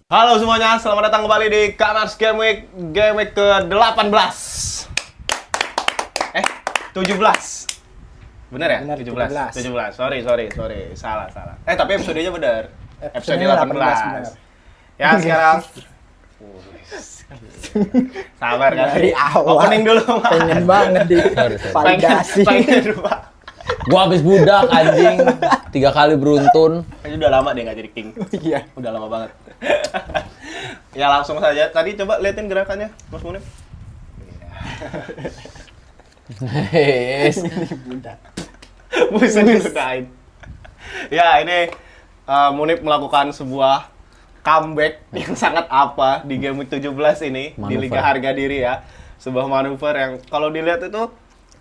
Halo semuanya, selamat datang kembali di Kamars Game Week ke-18. 17. Bener ya? Bener, 17. Sorry. Salah. Tapi episodenya bener. Episode 18. bener. Ya, sekarang sabar kan? Dari awal. Opening dulu, Mas. Pengen banget di validasi. Pengen dulu, Pak. Gua habis budak anjing 3 kali beruntun. Ini udah lama deh nggak jadi king. Iya. Udah lama banget. Ya langsung saja. Tadi coba liatin gerakannya, Mas Munif. Yes. Budak. Buset diludahin. Ya ini Munif melakukan sebuah comeback yang sangat apa di game week 17 ini di Manuver. Liga Harga Diri ya. Sebuah manuver yang kalau dilihat itu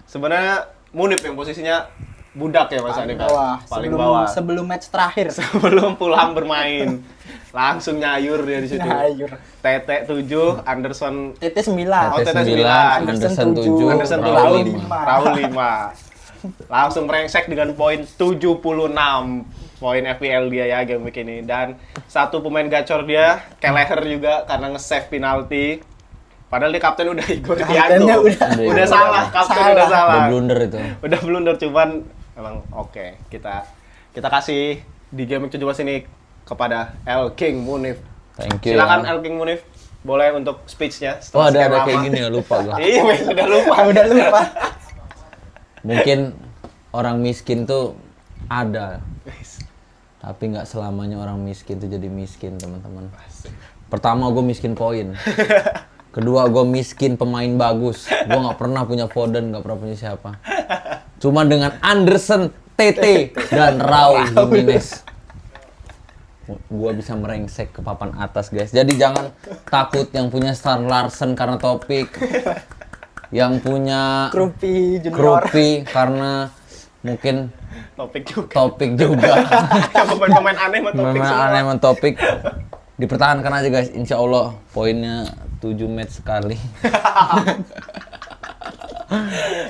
sebenarnya Munif yang posisinya budak ya Mas Hanif. Paling bawah. Sebelum match terakhir. Sebelum Fulham bermain. Langsung nyayur dia di situ. Nyayur. Tete 7, Anderson TT 9. Oh, TT TT 9, 9, Anderson 7, Anderson Raul 7, 5. Raul 5. Langsung merengsek dengan poin 76 poin FPL dia ya game week ini. Dan satu pemain gacor dia, Kelleher juga karena nge-save penalti. Padahal dia kapten udah Igor Kaptennya Thiago. Udah salah, kapten udah salah. Udah blunder itu. Udah blunder cuman emang oke. Kita kasih di game week 17 ini kepada El King Munif. Thank you. Silakan ya. El King Munif. Boleh untuk speech-nya. Oh setelah ada sekian kayak lama. gini ya, lupa gua. Iya, men, udah lupa. Udah lupa. Mungkin orang miskin tuh ada, tapi nggak selamanya orang miskin tuh jadi miskin, teman-teman. Pertama gue miskin poin. Kedua gue miskin pemain bagus. Gue nggak pernah punya Foden, nggak pernah punya siapa. Cuma dengan Anderson, TT dan Raul Jimenez, gue bisa merengsek ke papan atas, guys. Jadi jangan takut yang punya Star Larsen karena Topik, yang punya Krupi Junior. Krupi karena mungkin Topik juga. Topik juga. Pemain-pemain aneh sama Topik Memang semua. aneh sama Topik. Dipertahankan aja, guys. Insya Allah poinnya 7 match sekali.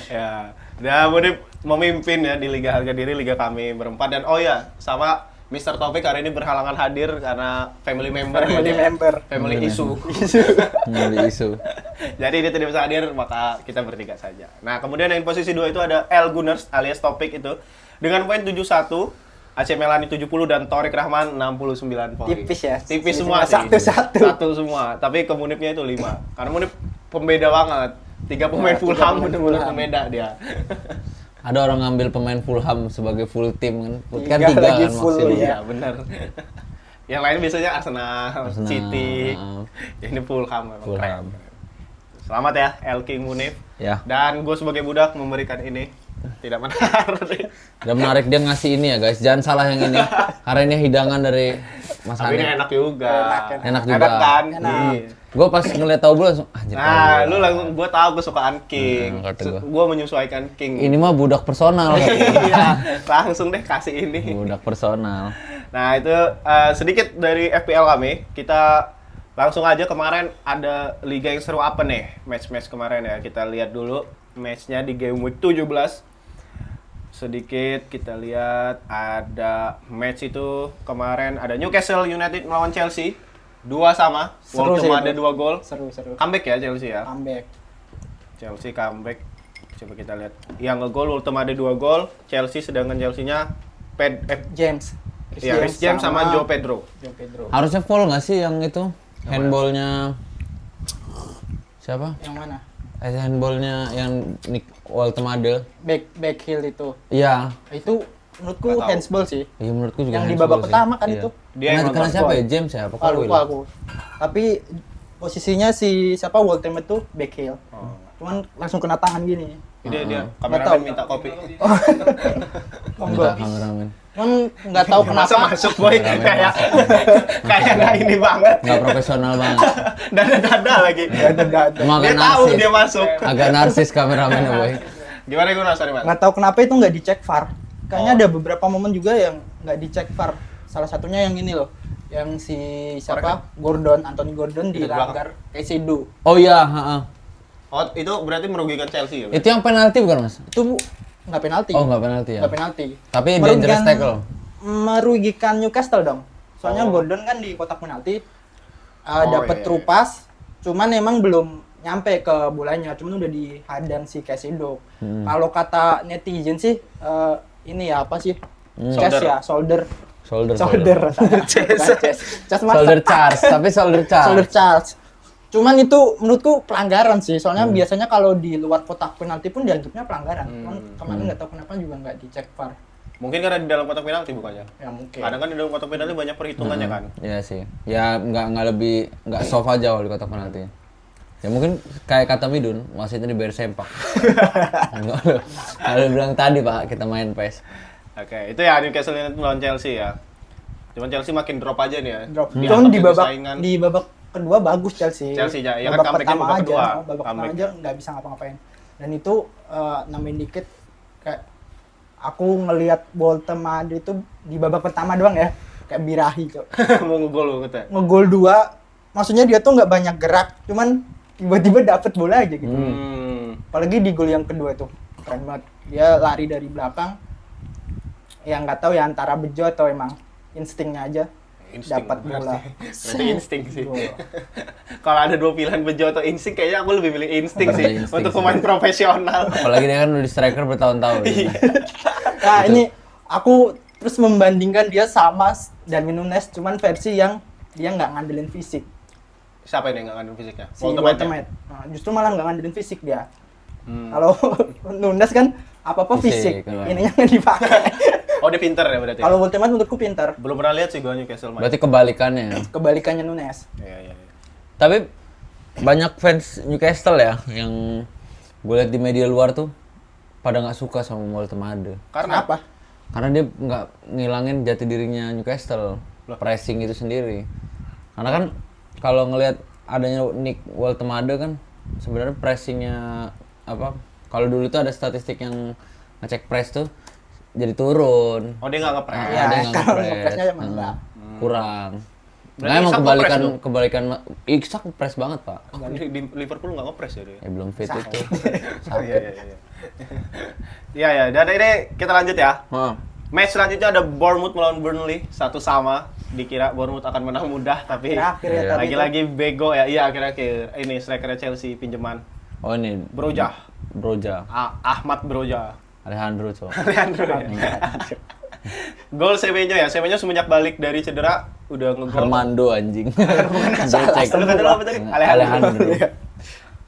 Ya. Dan Munif memimpin ya di Liga Harga Diri, Liga kami berempat. Dan oh ya, sama Mr. Topik hari ini berhalangan hadir karena family member. Family ya. member. Family issue. Mulai isu. Jadi dia tidak bisa hadir, maka kita bertiga saja. Nah, kemudian yang posisi 2 itu ada El Gunners alias Topik itu dengan poin 71, AC Melani 70 dan Torik Rahman 69 poin. Tipis ya. Tipis semua sih. Satu-satu. Satu semua, tapi ke Munifnya itu 5. Karena Munif pembeda banget. 3 pemain Ya, Fulham 3 pemain benar-benar Fulham. pembeda dia. Ada orang ngambil pemain Fulham sebagai full team kan? Kan Tiga 3 lagi kan full, maksudnya. Iya, benar. Yang lain biasanya Arsenal, Arsenal, City. Ini Fulham memang Fulham. keren. Selamat ya El King Munif. Ya. Dan gue sebagai budak memberikan ini tidak menarik. Dan menarik dia ngasih ini ya, guys. Jangan salah yang ini. Karena ini hidangan dari Mas Tapi ini Hanif. enak juga. Enak juga. Enak kan? Enak. Iya. Gue pas ngeliat tau langsung anjir. Nah, tahu lu langsung gue tahu kesukaan King. kata gua. Gue menyesuaikan King. Ini mah budak personal. Iya, langsung deh kasih ini. Budak personal. Nah, itu sedikit dari FPL kami. Kita langsung aja, kemarin ada liga yang seru apa nih? Match-match kemarin ya. Kita lihat dulu match-nya di game week 17. Sedikit kita lihat ada match itu kemarin ada Newcastle United melawan Chelsea 2-2. Seru sih Wolverhampton ada itu. 2 gol. Seru. Comeback ya Chelsea ya. Comeback. Chelsea comeback. Coba kita lihat. Yang nge-gol Wolverhampton ada 2 gol. Chelsea sedangkan Chelsea-nya James. Reece James sama Joe Pedro. Joe Pedro. Harusnya foul nggak sih yang itu? Handballnya siapa? Yang mana? Handballnya yang Nick Waltemade. Back heel itu. Iya. Itu menurutku Nggak tahu. handsball sih. Iya menurutku juga Yang di handball babak sih. pertama kan Iya. itu. Dia yang Kena nonton siapa gol. ya? James ya? Apa Ah, Will? lupa aku. Tapi posisinya si siapa Wolverhampton itu back heel. Oh. Cuman langsung kena tangan gini. Dia Nggak kameramen tahu. minta kopi. Monggo. Minta kameramen. Cuman nggak tahu Masa kenapa. masuk boy kayak kayak nggak ini banget. Nggak profesional banget. Dada-dada lagi. Dada-dada. Emang Dia agak tahu narsis. dia masuk. Agak narsis kameramennya, boy. Gimana gue sorry mas? Nggak tahu kenapa itu nggak dicek VAR. Kayaknya ada beberapa momen juga yang nggak dicek VAR. Salah satunya yang ini loh, yang si siapa Anthony Gordon Di dilanggar Caicedo. Oh iya, heeh. Oh itu berarti merugikan Chelsea ya? Itu yang penalti bukan, Mas? Itu nggak penalti. Oh, nggak penalti ya. Nggak penalti. Tapi Merugikan- dangerous tackle. Merugikan Newcastle dong. Soalnya Oh. Gordon kan di kotak penalti, dapat iya, true iya. pass, cuman emang belum nyampe ke bolanya, cuman udah dihadang si Caicedo. Kalau kata netizen sih ini ya apa sih? Chest ya, shoulder. Shoulder. Bukan chest. Chest mah Shoulder charge, tapi shoulder charge. shoulder charge. Cuman itu menurutku pelanggaran sih, soalnya biasanya kalau di luar kotak penalti pun dianggapnya pelanggaran. Cuman kemarin nggak tahu kenapa juga nggak dicek VAR. Mungkin karena di dalam kotak penalti bukannya. Ya mungkin. Kadang kan di dalam kotak penalti banyak perhitungannya kan. Iya sih. Ya nggak soft aja kalau di kotak penalti. Ya mungkin kayak kata Midun, wasitnya dibayar sempak. Enggak, kalau bilang tadi Pak, kita main PES. Oke, itu ya Newcastle United melawan Chelsea ya. Cuman Chelsea makin drop aja nih ya. Drop. Di Cuman di atas babak saingan. di babak kedua bagus Chelsea. Chelsea ya, ya kan babak comeback-nya pertama babak aja, kedua. babak pertama Comeback. aja nggak bisa ngapa-ngapain. Dan itu nambahin dikit kayak aku ngelihat Boltemade itu di babak pertama doang ya, kayak birahi cok. Mau ngegol banget ya. Ngegol 2, maksudnya dia tuh nggak banyak gerak, cuman tiba-tiba dapet bola aja gitu. Apalagi di gol yang kedua tuh keren banget. Dia lari dari belakang, yang nggak tahu ya antara bejo atau emang instingnya aja dapat bola. Berarti insting sih. Gol. Kalau ada dua pilihan bejo atau insting, kayaknya aku lebih milih insting Lebih sih insting untuk sih. pemain profesional. Apalagi dia kan udah di striker bertahun-tahun. Nah ini aku terus membandingkan dia sama Darwin Núñez, cuman versi yang dia nggak ngandelin fisik. Siapa ini yang nggak ngandung fisiknya? Si Walter Waltemate. Nah, justru malah nggak ngandelin fisik dia. Hmm. Kalau Núñez kan apa-apa Fisik, fisik, kan. ininya nggak dipakai. Oh, dia pinter ya berarti. Kalau Waltemate menurutku pintar. Belum pernah lihat sih gua Newcastle main. Berarti kebalikannya. Kebalikannya Núñez. Iya, iya, iya. Tapi banyak fans Newcastle ya yang gue lihat di media luar tuh pada nggak suka sama Boltemade. Karena Kenapa? Karena dia nggak ngilangin jati dirinya Newcastle, pressing itu sendiri. Karena kan kalau ngelihat adanya Nick Woltemade kan sebenarnya pressingnya apa? Kalau dulu tuh ada statistik yang ngecek press tuh jadi turun. Oh, dia nggak ngepres. Ya, Ada yang kalau nge-press. nge-pressnya emang enggak. Kurang. Berarti Nah, emang Isak nge-press dong? kebalikan Isak press banget, Pak. Di Liverpool nggak ngepres ya dia. Ya belum fit itu. Oh, iya, iya, iya. Iya, ya. Dan ini kita lanjut ya. Heeh. Match selanjutnya ada Bournemouth melawan Burnley, 1-1. Dikira Bournemouth akan menang mudah, tapi Akhir-akhir ya Iya. tadi lagi-lagi bego ya. Iya, akhir-akhir ini strikernya Chelsea pinjaman Oh ini Broja. Ahmad Broja. Alejandro coba. Leandro ya. Gol Semenyo ya. Semenyo semenjak balik dari cedera udah ngegol. Armando anjing. Cek. Lu kata lu apa tadi? Alejandro. Iya.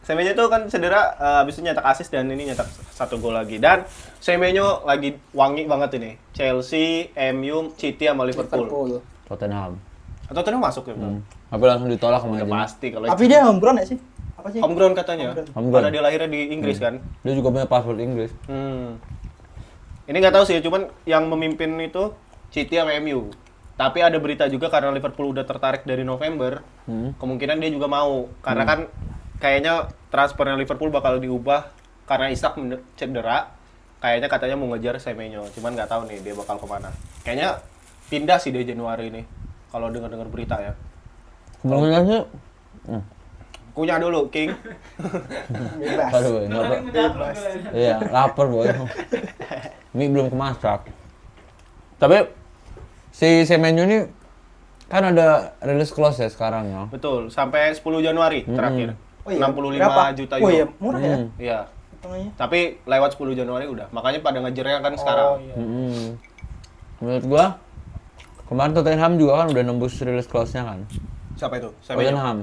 Semenyo tuh kan cedera, habis itu nyetak assist dan ini nyetak 1 gol lagi. Dan Semenyo lagi wangi banget ini. Chelsea, MU, City sama Liverpool. Tottenham. Atau Tottenham masuk ya? Betul? Tapi langsung ditolak sama Udah dia. pasti kalau Tapi dia homegrown ya sih? Apa sih? homegrown katanya. Homegrown. Karena dia lahirnya di Inggris kan. Dia juga punya paspor Inggris. Ini nggak tahu sih, cuman yang memimpin itu City sama MU. Tapi ada berita juga karena Liverpool udah tertarik dari November, kemungkinan dia juga mau. Karena kan kayaknya transfernya Liverpool bakal diubah karena Isak cedera. Kayaknya katanya mau ngejar Semenyo, cuman nggak tahu nih dia bakal kemana. Kayaknya pindah sih di Januari ini, kalau dengar-dengar berita ya. Kemungkinannya Kunyah dulu, King. Bebas. aduh boy, Bebas. iya, lapar boy. Mie belum kemasak. Tapi si Semenyo ini kan ada release clause ya sekarang ya. Betul, sampai 10 Januari terakhir. Oh iya, 65 berapa? juta Oh euro. iya, murah ya Iya. hitungannya. Tapi lewat 10 Januari udah. Makanya pada ngejarnya kan sekarang. Oh iya. Menurut gua kemarin Tottenham juga kan udah nembus release clause-nya kan. Siapa itu? Semenyo. Tottenham.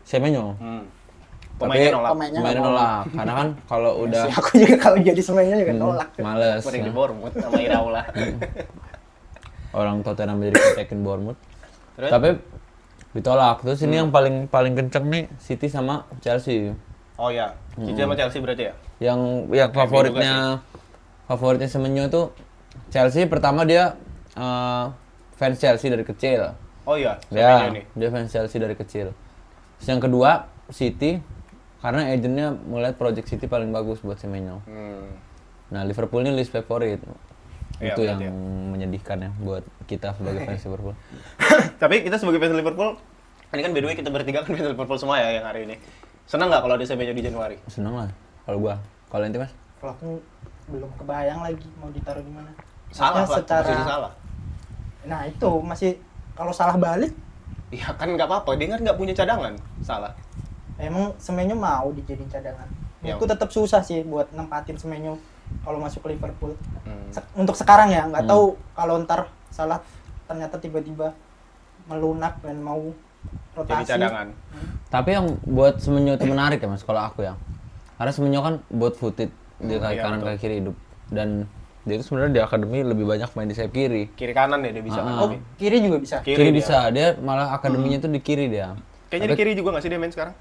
Semenyo. Pemainnya nolak. Pemainnya Pemainnya nggak nolak. Karena kan kalau udah Si aku juga kalau jadi semuanya juga nolak. males. Mending di Nah. Bournemouth sama Iraola. Orang Tottenham jadi kontekin Bournemouth. Terus? Tapi ditolak. Terus ini yang paling kenceng nih City sama Chelsea. Oh ya, City sama Chelsea berarti ya? Yang favoritnya Semenyo itu Chelsea. Pertama dia fans Chelsea dari kecil. Oh iya, Ya, Semenyo nih. dia fans Chelsea dari kecil. Terus yang kedua City karena agentnya melihat project City paling bagus buat Semenyo. Nah Liverpool ini list favorit. Iya, Itu yang berarti ya. menyedihkan ya buat kita sebagai fans Liverpool. Tapi kita sebagai fans Liverpool, ini kan by the way kita bertiga kan fans Liverpool semua ya yang hari ini. Senang nggak kalau ada Semenyo di Januari? Seneng lah kalau gua. Kalau ente Mas? Kalau aku belum kebayang lagi mau ditaruh di mana. Salah Maksudnya lah, posisi salah. Nah itu masih kalau salah balik Ya kan nggak apa-apa, dia kan nggak punya cadangan. Salah. Emang Semenyo mau dijadiin cadangan. Ya. Itu tetap susah sih buat nempatin Semenyo kalau masuk ke Liverpool. Hmm. Untuk sekarang ya, nggak tahu kalau ntar Salah ternyata tiba-tiba melunak dan mau Jadi rotasi. cadangan. Tapi yang buat Semenyo itu menarik ya Mas kalau aku ya. Karena Semenyo kan both footed, dia kaki iya, kanan betul. kaki kiri hidup. Dan dia itu sebenarnya di akademi lebih banyak main di sayap kiri. Kiri kanan ya dia bisa kan. Oh, kiri juga bisa. Kiri dia. bisa, dia malah akademinya tuh di kiri dia. Kayaknya di kiri juga nggak sih dia main sekarang?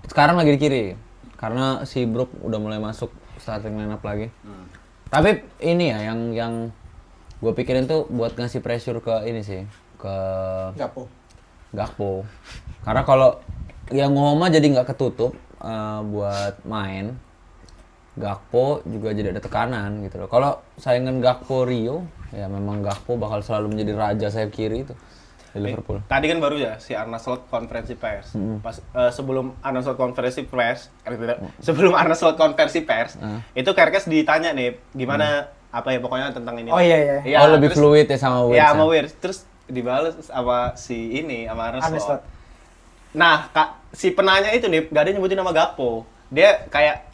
Sekarang lagi di kiri. Karena si Brook udah mulai masuk starting lineup lagi. Tapi ini ya yang gue pikirin tuh buat ngasih pressure ke ini sih, ke Gakpo. Karena kalau yang Ngoma jadi nggak ketutup buat main, Gakpo juga jadi ada tekanan gitu loh. Kalau saingan Gakpo Rio, ya memang Gakpo bakal selalu menjadi raja sayap kiri itu di Liverpool. Tadi kan baru ya si Arne Slot konferensi pers. Pas sebelum Arne Slot konferensi pers, sebelum Arne Slot konferensi pers, itu Kerkes ditanya nih gimana apa ya pokoknya tentang ini. Oh iya. Iya, Oh lebih terus- fluid ya sama Wits. Iya, ya? sama Wirs. Terus dibalas sama si ini sama Arne Arne Slot. Slot. Nah, si penanya itu nih gak ada nyebutin nama Gakpo. Dia kayak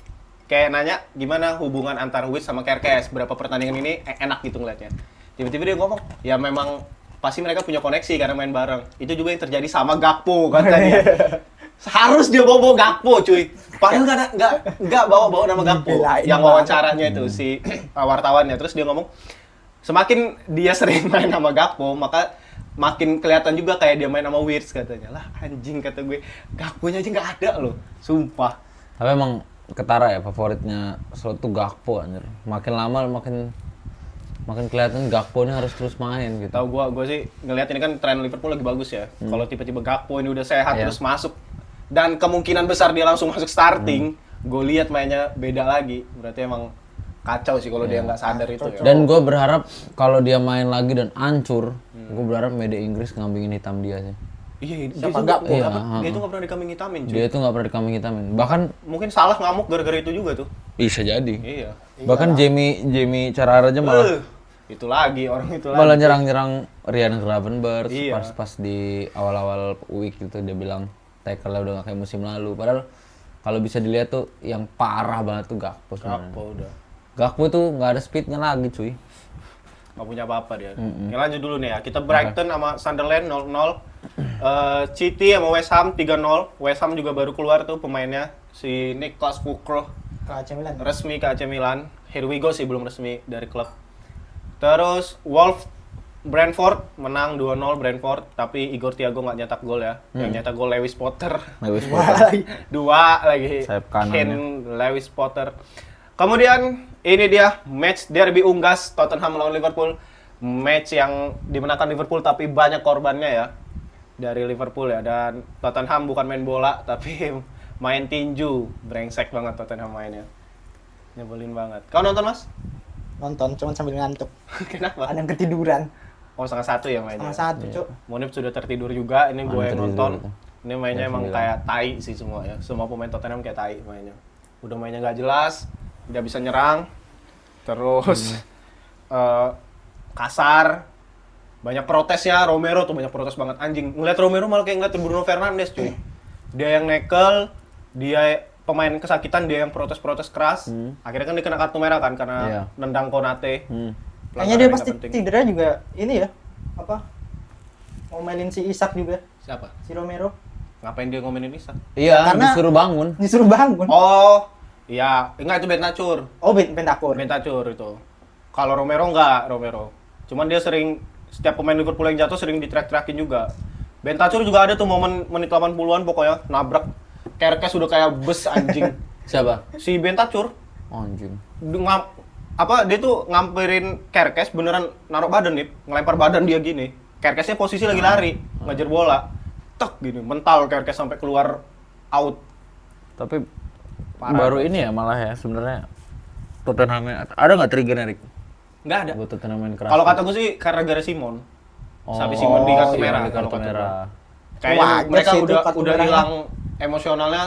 nanya gimana hubungan antara Wirs sama Kerkes, berapa pertandingan ini enak gitu ngeliatnya. Tiba-tiba dia ngomong, ya memang pasti mereka punya koneksi karena main bareng. Itu juga yang terjadi sama Gakpo kata dia. Harus dia bawa Gakpo cuy. Padahal nggak bawa nama Gakpo. Dibelain Yang banget. wawancaranya itu si wartawannya. Terus dia ngomong, semakin dia sering main sama Gakpo, maka makin kelihatan juga kayak dia main sama Wirtz katanya. Lah anjing kata gue, Gakponya aja nggak ada loh. Sumpah. Tapi emang ketara ya favoritnya Slot tuh Gakpo anjir. Makin lama makin kelihatan Gakpo ini harus terus main gitu. Tahu gua sih ngelihat ini kan tren Liverpool lagi bagus ya. Kalau tiba-tiba Gakpo ini udah sehat Iya. terus masuk dan kemungkinan besar dia langsung masuk starting, gue lihat mainnya beda lagi. Berarti emang kacau sih kalau dia nggak sadar itu ya. Dan gue berharap kalau dia main lagi dan hancur, gue berharap media Inggris ngambingin hitam dia sih. Iya, dia Siapa tuh Gakpo? Iya, dia tuh nggak pernah dikambing hitamin cuy. Dia itu nggak pernah dikambing hitamin. Bahkan Mungkin salah ngamuk gara-gara itu juga tuh. bisa jadi. Iya. Bahkan Jamie Carragher aja malah Itu lagi orang itu malah lagi. nyerang Ryan Gravenberch Iya. pas di awal-awal week gitu dia bilang tackle-nya udah gak kayak musim lalu. Padahal kalau bisa dilihat tuh yang parah banget tuh Gakpo sebenarnya. Gakpo udah. Gakpo tuh nggak ada speednya lagi cuy. Nggak punya apa-apa dia. Oke, lanjut dulu nih ya. Kita Brighton sama Sunderland 0-0. City sama West Ham 3-0. West Ham juga baru keluar tuh pemainnya si Niklas Füllkrug Ke AC Milan. resmi ke AC Milan. Here we go sih belum resmi dari klub. Terus Wolves Brentford menang 2-0 Brentford, tapi Igor Thiago nggak nyetak gol ya. Yang nyetak gol Lewis Potter. Lewis Wah, Potter. Dua lagi. Sayap kanannya. Kane, Lewis Potter. Kemudian ini dia match derby unggas Tottenham lawan Liverpool. Match yang dimenangkan Liverpool tapi banyak korbannya ya dari Liverpool ya. Dan Tottenham bukan main bola tapi main tinju. Brengsek banget Tottenham mainnya. Nyebelin banget. Kau nonton Mas? Nonton cuman sambil ngantuk. Kenapa? Ada yang ketiduran. Oh 1:30 ya mainnya. Sama satu, Cuk. Monip sudah tertidur juga, ini gue yang tertidur nonton. itu. Ini mainnya emang kayak tai sih semua ya. Semua pemain Tottenham kayak tai mainnya. Udah mainnya nggak jelas, tidak bisa nyerang, terus kasar, banyak protesnya. Romero tuh banyak protes banget anjing. Ngeliat Romero malah kayak ngeliat Bruno Fernandes cuy. Dia yang nekel, dia pemain kesakitan, dia yang protes-protes keras. Akhirnya kan dia kena kartu merah kan karena Iya. nendang Konate. Kayaknya dia pasti cedera juga ini ya. Apa? Ngomelin si Isak juga, Siapa? si Romero. Ngapain dia ngomelin Isak? Iya, Karena- disuruh bangun. Disuruh bangun. Oh, iya. Enggak, itu Bentancur. Oh, Bentancur. Bentancur itu. Kalau Romero enggak, Romero. Cuman dia sering, setiap pemain Liverpool yang jatuh sering diteriak-teriakin juga. Bentancur juga ada tuh momen menit 80-an pokoknya, nabrak. Kerkes udah kayak bus anjing. Siapa? Si Bentancur, Anjing. dia tuh ngamperin Kerkes beneran naruh badan nih, ngelempar badan dia gini. Kerkesnya posisi lagi lari, ngejar bola. Tek gini, mental Kerkes sampai keluar out. Tapi Parah. baru ini ya malah ya sebenarnya Tottenham ada nggak trigger Erik? Nggak ada. Buat Tottenham main keras. Kalau kata gue sih karena gara Simon. Sampai Simon di kartu iya, merah di kalau kartu kata gue. merah. Kayaknya Wajar mereka sih itu udah kartu udah merahnya. hilang emosionalnya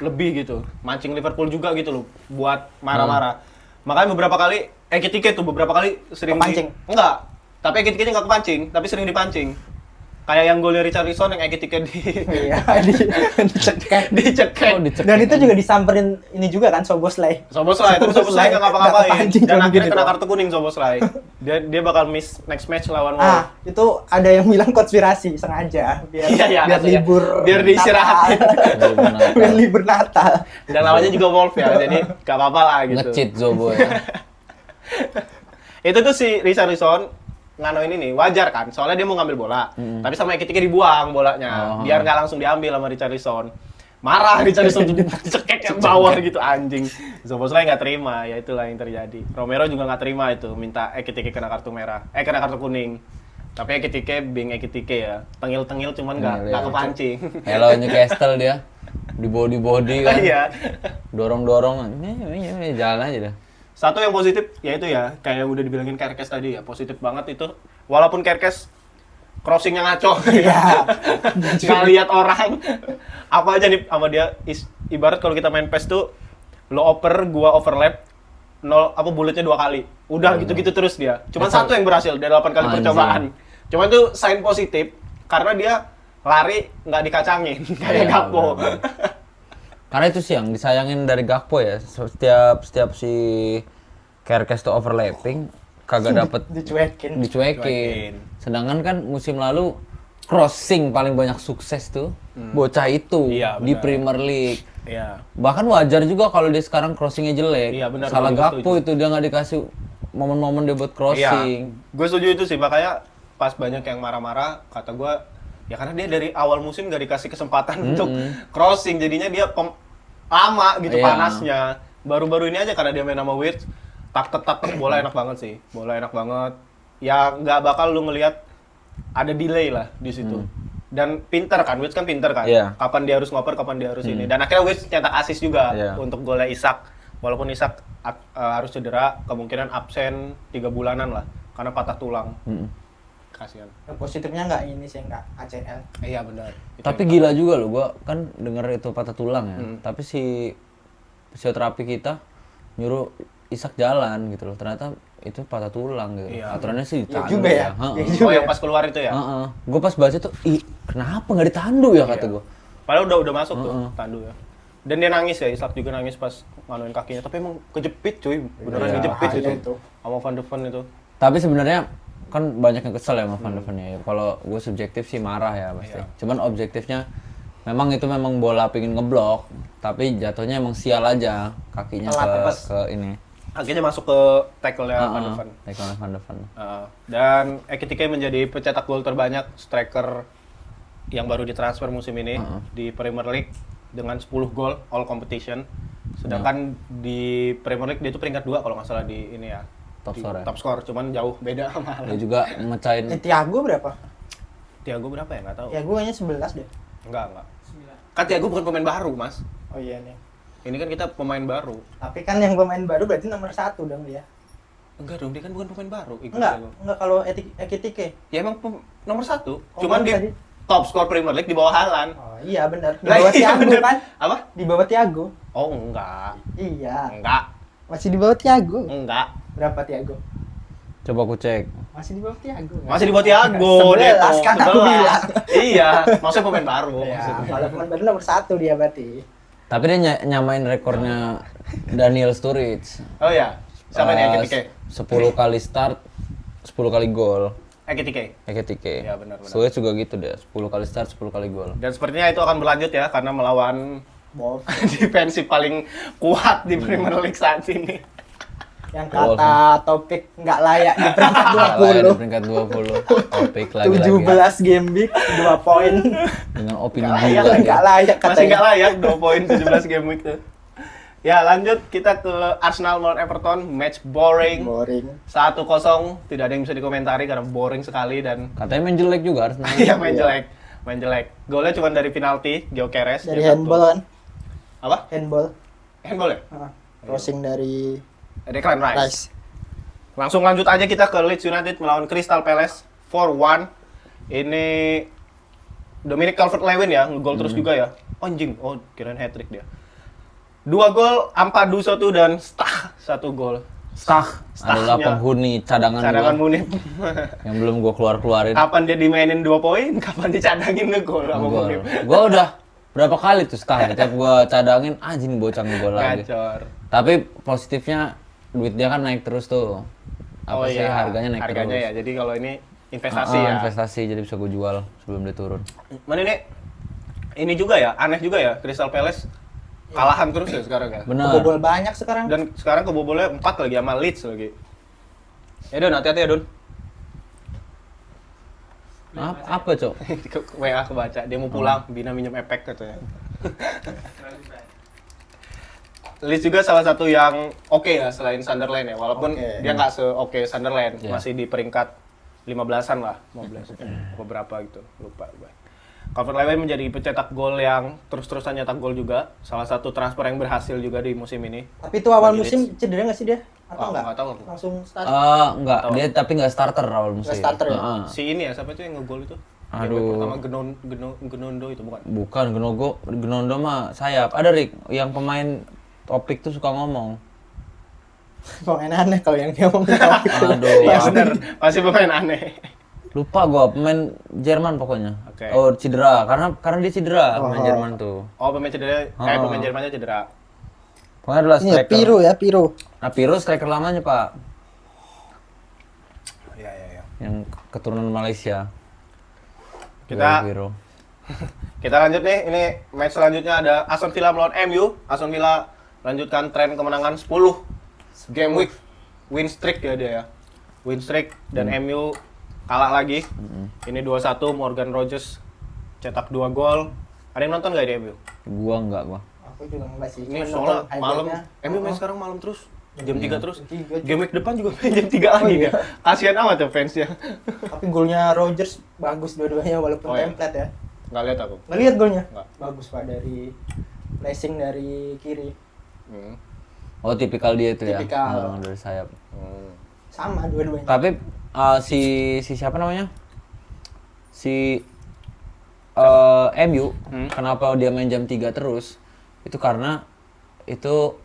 lebih gitu. Mancing Liverpool juga gitu loh buat marah-marah. Makanya beberapa kali Ekitike tuh beberapa kali sering Kepancing? enggak. Tapi Ekitike nggak kepancing, tapi sering dipancing. Kayak yang golnya Richarlison yang Ekitike Iya, dicekek. dicekek. Dan itu juga disamperin ini juga kan Soboslai. Soboslai, tapi Soboslai nggak ngapa-ngapain. Anjing Dan kalau akhirnya gitu kena doang. kartu kuning Soboslai. Dia bakal miss next match lawan Wolves. Ah, itu ada yang bilang konspirasi sengaja biar Iya, biar katanya. libur Biar diistirahatin. Natal. Biar libur Natal. Dan lawannya juga Wolves ya, jadi gak apa-apa lah gitu. Nge-cheat Zobo ya. Itu tuh si Richarlison nganoin ini wajar kan, soalnya dia mau ngambil bola, tapi sama Ekitike dibuang bolanya, Oh. biar nggak langsung diambil sama Richarlison. Marah Richarlison dicekek yang bawah gitu anjing. Szoboszlai nggak terima, ya itulah yang terjadi. Romero juga nggak terima itu, minta Ekitike kena kartu merah, kena kartu kuning. Tapi Ekitike being Ekitike ya, tengil-tengil cuman nggak Iya. kepancing. Hello Newcastle dia. Di body kan. Iya. Dorong-dorong. Jalan aja dah. Satu yang positif ya itu ya, kayak udah dibilangin Kerkes tadi ya, positif banget itu. Walaupun Kerkes crossingnya ngaco, Iya. nggak lihat orang. Apa aja nih sama dia, ibarat kalau kita main PES tuh, lo oper, gua overlap, bulletnya 2 kali. Udah gitu-gitu terus dia. Cuman satu yang berhasil dari 8 kali Anjing. percobaan. Cuman itu sign positif, karena dia lari nggak dikacangin, kayak Iya, Gakpo. benar. Karena itu sih yang disayangin dari Gakpo ya. Setiap si Kerkes tuh overlapping kagak dapet Dicuekin. dicuekin. Sedangkan kan musim lalu crossing paling banyak sukses tuh bocah itu Iya, di benar. Premier League. Iya. Bahkan wajar juga kalau dia sekarang crossingnya jelek. Iya, benar, Salah gue Gakpo setuju. itu dia nggak dikasih momen-momen dia buat crossing. Iya, gue setuju itu sih, makanya pas banyak yang marah-marah, kata gue, ya karena dia dari awal musim gak dikasih kesempatan untuk crossing, jadinya dia lama gitu Iya. panasnya. Baru-baru ini aja karena dia main sama Wirtz, tak bola enak banget sih, bola enak banget. Ya nggak bakal lu ngelihat ada delay lah di situ. Dan pinter kan, Wirtz kan pinter kan. Iya. Kapan dia harus ngoper, kapan dia harus ini. Dan akhirnya Wirtz nyetak assist juga Iya. untuk golnya Isak. Walaupun Isak harus cedera, kemungkinan absen 3 bulanan lah karena patah tulang. Kasihan. Positifnya nggak ini sih, nggak ACL. Iya benar. Itu Tapi yang- gila juga loh, gua kan denger itu patah tulang ya. Tapi si fisioterapi kita nyuruh Isak jalan gitu loh. Ternyata itu patah tulang gitu. Iya. Aturannya sih Iya ditandu juga ya. Heeh. Iya juga. Oh yang pas keluar itu ya? Gue pas baca tuh, ih kenapa nggak ditandu ya kata gue. Padahal udah masuk tuh tandu ya. Dan dia nangis ya, Isak juga nangis pas manuin kakinya. Tapi emang kejepit cuy, beneran Iya, kejepit bahaya itu. itu. Sama Van de Ven itu. Tapi sebenarnya kan banyak yang kesel ya sama Van de Ven ya. Kalau gue subjektif sih marah ya pasti. Iya. Cuman objektifnya memang itu memang bola pingin ngeblok, tapi jatuhnya emang sial aja kakinya Telat, pas. ke ini. Akhirnya masuk ke tackle-nya Van de Ven. Tackle Van de Ven. Dan Ekitike menjadi pencetak gol terbanyak striker yang baru ditransfer musim ini di Premier League dengan 10 gol all competition. Sedangkan di Premier League dia itu peringkat 2 kalau nggak salah di ini ya. Top Di score ya? Top score, cuman jauh beda sama Dia juga mecahin Thiago berapa? Thiago berapa ya? Nggak tahu. Thiago kayaknya 11 deh. Enggak. Kan Thiago bukan pemain baru, Mas. Oh iya nih. Ini kan kita pemain baru. Tapi kan yang pemain baru berarti nomor 1 dong dia. Enggak dong, dia kan bukan pemain baru. Enggak kalau Ekitike. Ya emang nomor 1. Oh, Cuman kan dia tadi. top skor Premier League di bawah Haaland. Oh iya benar. Di Lah, bawah iya, Thiago bener. kan? Apa? Di bawah Thiago. Oh, enggak. Iya. Enggak. Masih di bawah Thiago. Enggak. Berapa Thiago? coba aku cek. Masih di bawah Thiago. Masih di bawah Thiago. 11 kan aku 11. bilang. Iya, maksudnya pemain baru. Ya, maksudnya. kalau pemain baru nomor 1 dia berarti. Tapi dia nyamain rekornya Daniel Sturridge. Oh iya. Siapa nih Ekitike? 10 kali start, 10 kali gol. Ekitike. Ekitike. Iya, benar. Sturridge juga gitu deh, 10 kali start, 10 kali gol. Dan sepertinya itu akan berlanjut ya karena melawan Wolf defensif paling kuat di Premier League saat ini. yang kata Topik nggak layak di peringkat Kalah ya di 20. peringkat 20. Topik lagi-lagi 17 game week 2 poin. dengan opini Nggak gila. layak, Nggak layak Masih katanya. nggak layak 2 poin 17 game week tuh. Ya lanjut kita ke Arsenal melawan Everton, match boring. Boring. 1-0, tidak ada yang bisa dikomentari karena boring sekali dan Katanya main jelek juga Arsenal. iya main jelek. Golnya cuma dari penalti, Gyökeres. Dari dia handball kan? Apa? Handball. Handball ya? Crossing dari Declan Rice. Rice. Langsung lanjut aja kita ke Leeds United melawan Crystal Palace 4-1. Ini Dominic Calvert-Lewin ya, ngegol terus juga ya. Anjing, kirain hat-trick dia. 2 gol, Ampadu 1 dan Stah 1 gol. adalah penghuni cadangan Cadangan gua Munif. yang belum gua keluarin. Kapan dia dimainin 2 poin, kapan dicadangin ngegol sama Munif. Gua udah berapa kali tuh Stah, tiap gua cadangin anjing bocah ngegol lagi. Gacor. Tapi positifnya duit dia kan naik terus tuh. Oh Apa sih iya, harganya naik harganya terus. ya. Jadi kalau ini investasi ya. Investasi jadi bisa gua jual sebelum dia turun. Mana ini juga ya, aneh juga ya, Crystal Palace kalahan terus ya sekarang ya. Benar. Kebobol banyak sekarang. Dan sekarang kebobolnya 4 lagi sama Leeds lagi. Ya Don, hati-hati ya Don. Apa, Cok? WA kebaca, dia mau pulang, Bina minjem efek katanya. Leeds juga salah satu yang oke ya selain Sunderland ya, walaupun Oke. dia nggak se-oke Sunderland, Iya. masih di peringkat 15-an lah, 15 beberapa gitu, lupa gue. Calvert-Lewin menjadi pencetak gol yang terus-terusan nyetak gol juga, salah satu transfer yang berhasil juga di musim ini. Tapi itu awal Bagi musim cedera nggak sih dia? Atau nggak tahu aku. Langsung start. Enggak, dia tapi nggak starter awal musim. starter ya? Heeh. Si ini ya, siapa itu yang ngegol itu? Aduh. Yang pertama Genondo itu bukan? Bukan Genondo mah sayap. Ada Rick yang pemain topik tuh suka ngomong. Pemain aneh kalau yang dia ngomongin topik. Aduh. Iya bener, masih pemain aneh. Lupa gua pemain Jerman pokoknya. Oke. Oh, cedera. Karena dia cedera pemain Jerman tuh. Oh pemain cedera, pemain Jermannya cedera. Pokoknya adalah Ini ya, striker. Piro ya, Piro. Nah, Piro striker lamanya, Pak. Iya. Yang keturunan Malaysia. Kita Piro. Kita lanjut nih, ini match selanjutnya ada Aston Villa melawan MU. Aston Villa lanjutkan tren kemenangan 10 game week win streak ya dia ya. Win streak dan MU kalah lagi. Ini 2-1 Morgan Rogers cetak 2 gol. Ada yang nonton nggak di MU? Gua. Aku juga enggak sih. Ini Cuman soalnya nonton malam, highlightnya. MU main sekarang malam terus. Jam 3 terus. Jam 3. Game week depan juga main jam 3 lagi iya. dia. Kasihan amat ya fansnya. Tapi golnya Rogers bagus dua-duanya walaupun Oh, iya. template ya. Nggak lihat aku. Nggak lihat golnya? Nggak. Bagus Pak dari flashing dari kiri. Hmm. Oh, tipikal dia itu ya. Tipikal. Dari sayap. Hmm. Sama dua-duanya. Tapi si siapa namanya? Si MU, kenapa dia main jam 3 terus? Itu karena itu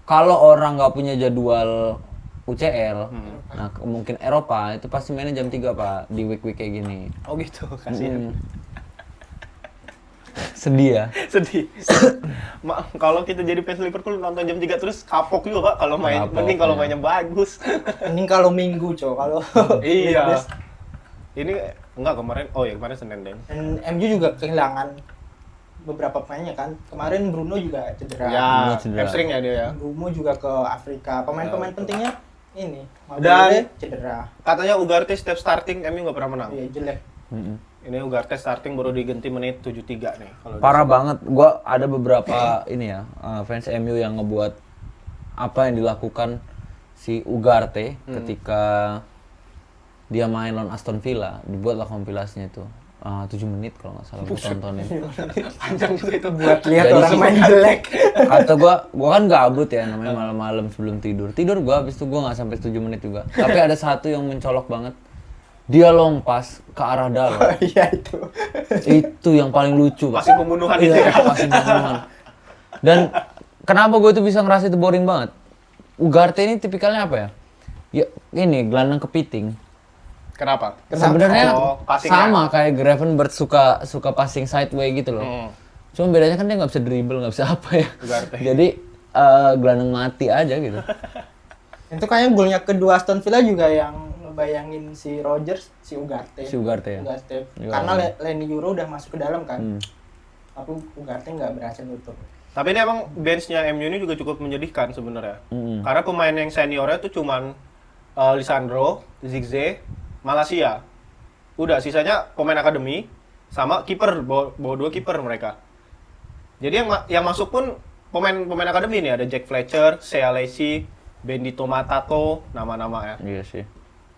kalau orang nggak punya jadwal UCL, nah mungkin Eropa itu pasti mainnya jam 3 Pak, di week-week kayak gini. Oh gitu, kasihan. Sedih ya. Sedih. Kalau kita jadi fans Liverpool nonton jam 3 terus kapok juga Pak kalau main. Kapok, Mending kalau iya. mainnya bagus. Mending kalau Minggu, Cok. Kalau Iya. weekdays. Ini enggak kemarin. Oh ya kemarin Senin deh. Dan MU juga kehilangan beberapa pemainnya kan. Kemarin Bruno juga cedera. Ya, Bruno cedera. hamstring ya dia ya. Bruno juga ke Afrika. Pemain-pemain pentingnya ini. Dan- Maguire cedera. Katanya Ugarte setiap starting MU nggak pernah menang. Iya, jelek. Ini Ugarte starting baru diganti menit 73 nih kalau Parah banget. Gua ada beberapa ini ya, fans MU yang ngebuat apa yang dilakukan si Ugarte ketika dia main lawan Aston Villa, dibuatlah kompilasinya itu. 7 menit kalau nggak salah gue tontonin. panjang juga itu. Buat lihat Jadi orang sih- main jelek. Kata gua kan gabut ya namanya malam-malam sebelum tidur. Tidur gua habis itu gua nggak sampai 7 menit juga. Tapi ada satu yang mencolok banget. Dia long pass ke arah dalam. Iya itu. Itu yang paling lucu, Pak. Pasti pembunuhan itu Iya, ya. pasti pembunuhan. Dan kenapa gue itu bisa ngerasa itu boring banget? Ugarte ini tipikalnya apa ya? Ya ini gelandang kepiting. Kenapa? Sebenarnya Oh, passingnya. sama kayak Gravenberch suka passing sideway gitu loh. Cuma bedanya kan dia nggak bisa dribble, nggak bisa apa ya. Ugarte. Jadi gelandang mati aja gitu. Itu kayaknya golnya kedua Aston Villa juga yang ngebayangin si Rogers, si Ugarte. Si Ugarte ya. Ugarte. Iya. Karena Leny Euro udah masuk ke dalam kan. Hmm. Tapi Ugarte nggak berhasil nutup. Tapi ini emang benchnya MU ini juga cukup menyedihkan sebenarnya. Mm. Karena pemain yang seniornya tuh cuman Lisandro, Zigze, Malaysia. Udah sisanya pemain akademi sama kiper, bawa 2 kiper mereka. Jadi yang masuk pun pemain akademi nih, ada Jack Fletcher, Sea Lacy, Bendito Matato, nama-nama ya. Iya sih.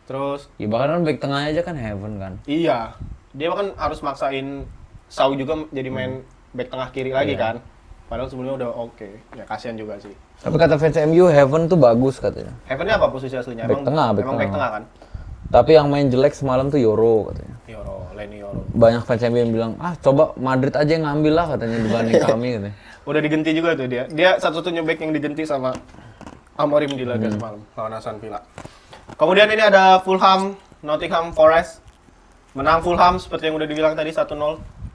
Terus Ya bahkan kan back tengahnya aja kan Heaven kan. iya, dia kan harus maksain Sau juga jadi main back tengah kiri lagi kan. Padahal sebelumnya udah oke. Ya kasihan juga sih. Tapi kata fans MU Heaven tuh bagus katanya. Heaven-nya apa posisi aslinya? Back tengah, back emang back tengah. tengah kan? Tapi yang main jelek semalam tuh Yoro katanya. Leny Yoro. Banyak fans MU yang bilang, coba Madrid aja yang ngambil lah katanya dibanding kami katanya. Udah diganti juga tuh dia. Dia satu-satunya back yang diganti sama Amorim di laga semalam lawan Aston Villa. Kemudian ini ada Fulham Nottingham Forest. Menang Fulham seperti yang udah dibilang tadi 1-0.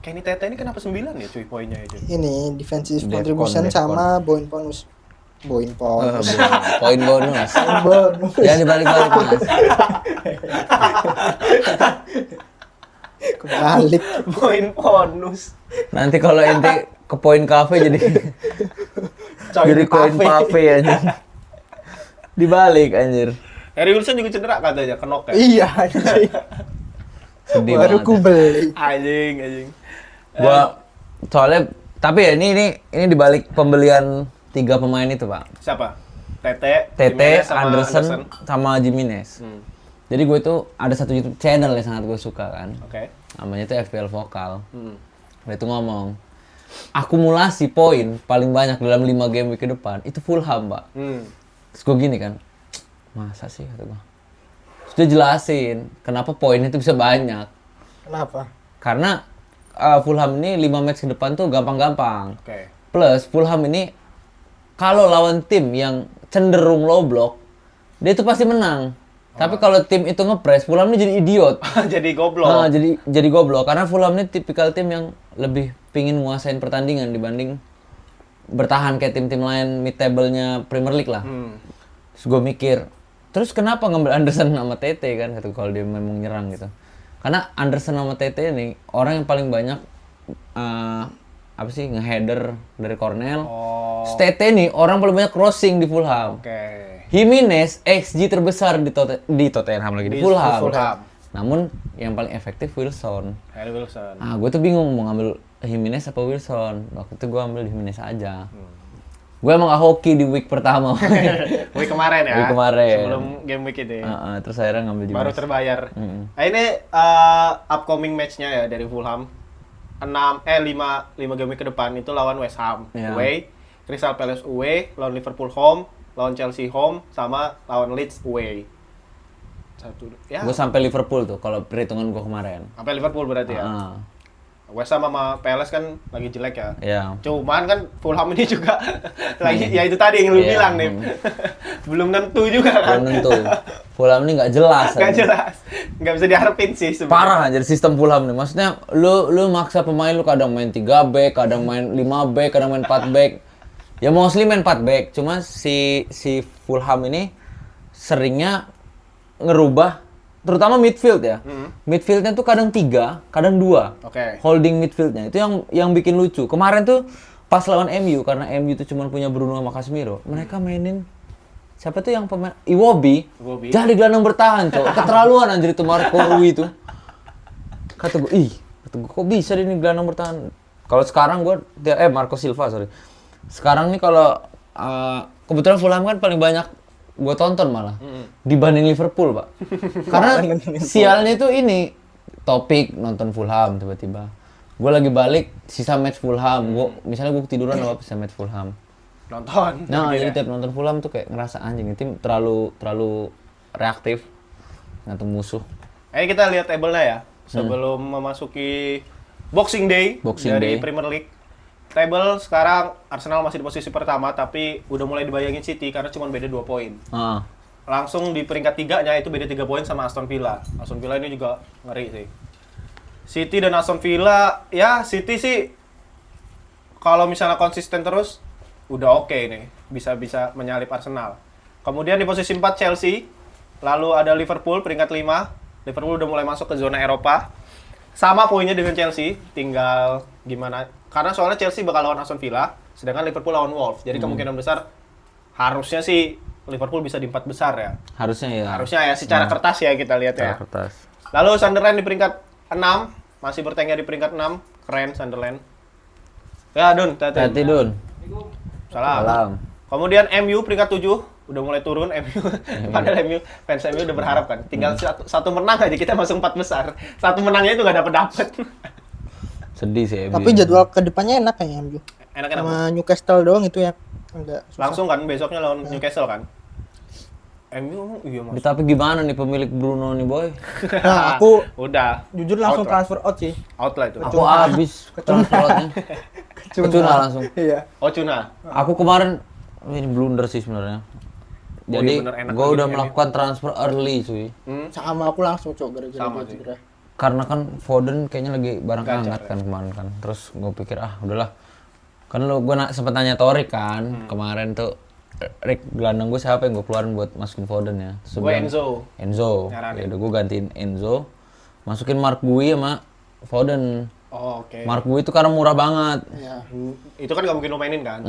Kenny Tete ini kenapa 9 ya cuy poinnya itu? Ini defensive Defcon, contribution Defcon. sama poin bonus. Poin bonus. Poin bonus. Bonus. Jangan dibalik-balik Mas. Kebalik. Poin bonus. Nanti kalau ente ke poin cafe jadi Coy, jadi di koin cafe. cafe anjir. Dibalik anjir. Harry Wilson juga cedera katanya, kenok ya? Iya, anjing. Sedih Baru banget. ku beli. Anjing. Gua soalnya tapi ya ini dibalik pembelian 3 pemain itu, Pak. Siapa? Tete, Tete, Jimenez sama Anderson, sama Jimenez. Jadi gue tuh ada satu YouTube channel yang sangat gue suka kan. Oke. Namanya tuh FPL Vokal. Dia tuh ngomong akumulasi poin paling banyak dalam 5 game week ke depan itu Fulham, Pak. Terus gue gini kan, masa sih kata gue. Terus dia jelasin kenapa poinnya itu bisa banyak. Kenapa? Karena Fulham ini 5 match ke depan tuh gampang-gampang. Oke. Plus Fulham ini kalau lawan tim yang cenderung low block, dia itu pasti menang. Tapi kalau tim itu ngepres, Fulham ini jadi idiot. Jadi goblok. Nah, jadi goblok karena Fulham ini tipikal tim yang lebih pingin nguasain pertandingan dibanding bertahan kayak tim-tim lain mid table-nya Premier League lah. Terus gue mikir, terus kenapa ngambil Anderson sama Tete kan gitu kalau dia memang nyerang gitu. Karena Anderson sama Tete ini orang yang paling banyak apa sih ngeheader dari Cornell. Oh. Tete nih orang paling banyak crossing di Fulham. Oke. Jimenez XG terbesar di Tottenham lagi di Fulham. Fulham. Namun yang paling efektif Wilson. Harry Wilson. Ah, gue tuh bingung mau ngambil Jimenez apa Wilson. Waktu itu gue ambil Jimenez aja. Gue emang gak hoki di week pertama. Week kemarin ya. Week kemarin. Sebelum game week itu. Ya. Terus akhirnya ngambil Jimenez. Baru terbayar. Nah, ini upcoming match-nya ya dari Fulham. 5 game week ke depan itu lawan West Ham Iya. away, Crystal Palace away, lawan Liverpool home, lawan Chelsea home, sama lawan Leeds away. Ya. Gue sampai Liverpool tuh kalau perhitungan gue kemarin. Sampai Liverpool berarti ya. Ah, West Ham sama Palace kan lagi jelek ya. ya. Cuman kan Fulham ini juga lagi ya itu tadi yang lu Iya, bilang nih. Belum tentu juga kan. Belum tentu. Fulham ini nggak jelas. Gak aja. jelas. Gak bisa diharapin sih sebenarnya. Parah aja sistem Fulham nih. Maksudnya lu maksa pemain lu kadang main 3 back, kadang main 5 back, kadang main 4 back. Ya mostly main 4 back. Cuma si Fulham ini seringnya ngerubah terutama midfield ya. Midfieldnya tuh kadang 3, kadang 2. Oke. Holding midfieldnya itu yang bikin lucu. Kemarin tuh pas lawan MU karena MU tuh cuma punya Bruno sama Casemiro, mereka mainin siapa tuh yang pemain Iwobi. Jadi gelandang bertahan, Cok. Keterlaluan anjir itu Marco Rui itu. Kata gue kok bisa dia ini gelandang bertahan. Kalau sekarang Marco Silva, sorry. Sekarang nih kalau kebetulan Fulham kan paling banyak gue tonton malah dibanding Liverpool, Pak. Karena sialnya itu ini topik nonton Fulham tiba-tiba. Gue lagi balik sisa match Fulham. Misalnya gue ketiduran apa sisa match Fulham. Nonton. Nah, Gitu jadi ya. tiap nonton Fulham tuh kayak ngerasa anjing ini tim terlalu reaktif ngantem musuh. Kita lihat table-nya ya. Sebelum memasuki Boxing Day Boxing dari Day. Premier League. Table sekarang Arsenal masih di posisi pertama tapi udah mulai dibayangin City karena cuma beda 2 poin. Langsung di peringkat 3-nya itu beda 3 poin sama Aston Villa. Aston Villa ini juga ngeri sih. City dan Aston Villa, ya City sih kalau misalnya konsisten terus udah oke nih. Bisa menyalip Arsenal. Kemudian di posisi 4 Chelsea, lalu ada Liverpool peringkat 5. Liverpool udah mulai masuk ke zona Eropa. Sama poinnya dengan Chelsea, tinggal gimana. Karena soalnya Chelsea bakal lawan Aston Villa, sedangkan Liverpool lawan Wolves. Jadi kemungkinan besar harusnya sih Liverpool bisa di 4 besar ya. Harusnya ya. Harusnya ya secara kertas ya kita lihat ya. kertas. Lalu Sunderland di peringkat 6, masih bertengger di peringkat 6. Keren Sunderland. Ya, Dun, Hati Dun. Salam. Kemudian MU peringkat 7, udah mulai turun MU. Padahal fans MU udah berharap kan. Tinggal satu menang aja kita masuk 4 besar. Satu menangnya itu nggak dapet. Sedih sih. Tapi jadwal kedepannya enak kayaknya MU. Enak Sama Newcastle doang itu ya. Agak susah. langsung kan besoknya lawan Newcastle kan. MU iya mas. Tapi gimana nih pemilik Bruno nih, Boy? Nah, aku Udah jujur langsung Out lah. transfer out sih. out lah itu. Aku habis transfernya. Kecuna langsung. Iya. Oh Cuna. Aku kemarin ini blunder sih sebenarnya. Jadi bener, enak gue lagi udah nih, melakukan transfer early cuy. Sama aku langsung cok gara-gara Sama dia sih. cedera. Karena kan Foden kayaknya lagi barang Gacor, hangat kan kemarin kan. Terus gue pikir udahlah. Kan gue sempet nanya Torik kan kemarin tuh. Rick, gelandang gue siapa yang gue keluarin buat masukin Foden ya? Terus Gue bilang, Enzo. Enzo. Nyaranin. Ya udah gue gantiin Enzo. Masukin Mark Gui sama Foden. Oh, oke. Mark Gui itu karena murah banget. Iya. Itu kan gak mungkin lo mainin kan?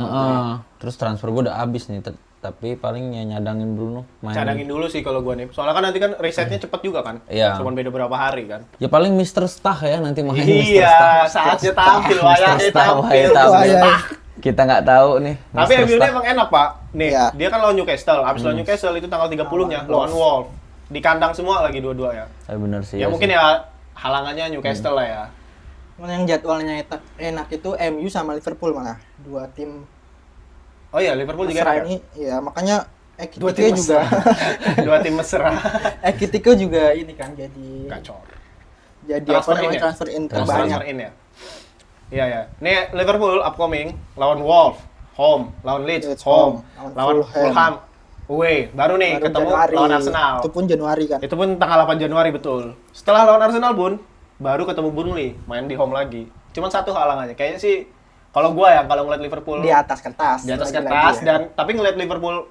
Terus transfer gue udah habis nih. Tapi paling ya nyadangin Bruno. Cadangin dulu sih kalau gue nih. Soalnya kan nanti kan risetnya cepet juga kan? Iya. Cuman beda berapa hari kan? Ya paling Mr. Stah ya nanti main Mr. Iya, Stah. saatnya tampil, wayangnya Stah, tampil. wayang tampil. Wayang. Kita nggak tahu nih. Tapi Mr. MU-nya Stah. emang enak, Pak. Nih, Iya. dia kan lawan Newcastle. Abis lawan Newcastle itu tanggal 30-nya lawan Wolves. Di kandang semua lagi dua-dua ya. Bener sih. Ya ya mungkin sih. ya halangannya Newcastle lah ya. Cuman yang jadwalnya enak itu MU sama Liverpool malah. Dua tim Oh iya, Liverpool juga mesra enak ya? ini, ya makanya Dua Ekitike tim juga Dua tim mesra. Ekitike juga ini kan jadi Gacor. apa namanya ya? transfer in terbanyak. Transfer in ya? Iya ya. Nih Liverpool upcoming lawan Wolves, home, lawan Leeds, Leeds, home, home, lawan lawan Fulham, away. Baru nih Baru ketemu Januari. lawan Arsenal. Itu pun Januari kan. Itu pun tanggal 8 Januari betul. Setelah lawan Arsenal Bun, baru ketemu Burnley, main di home lagi. Cuman satu halangannya, kayaknya sih kalau gua ya kalau ngeliat Liverpool Di atas kertas. di atas lagi-lagi kertas ya. dan tapi ngeliat Liverpool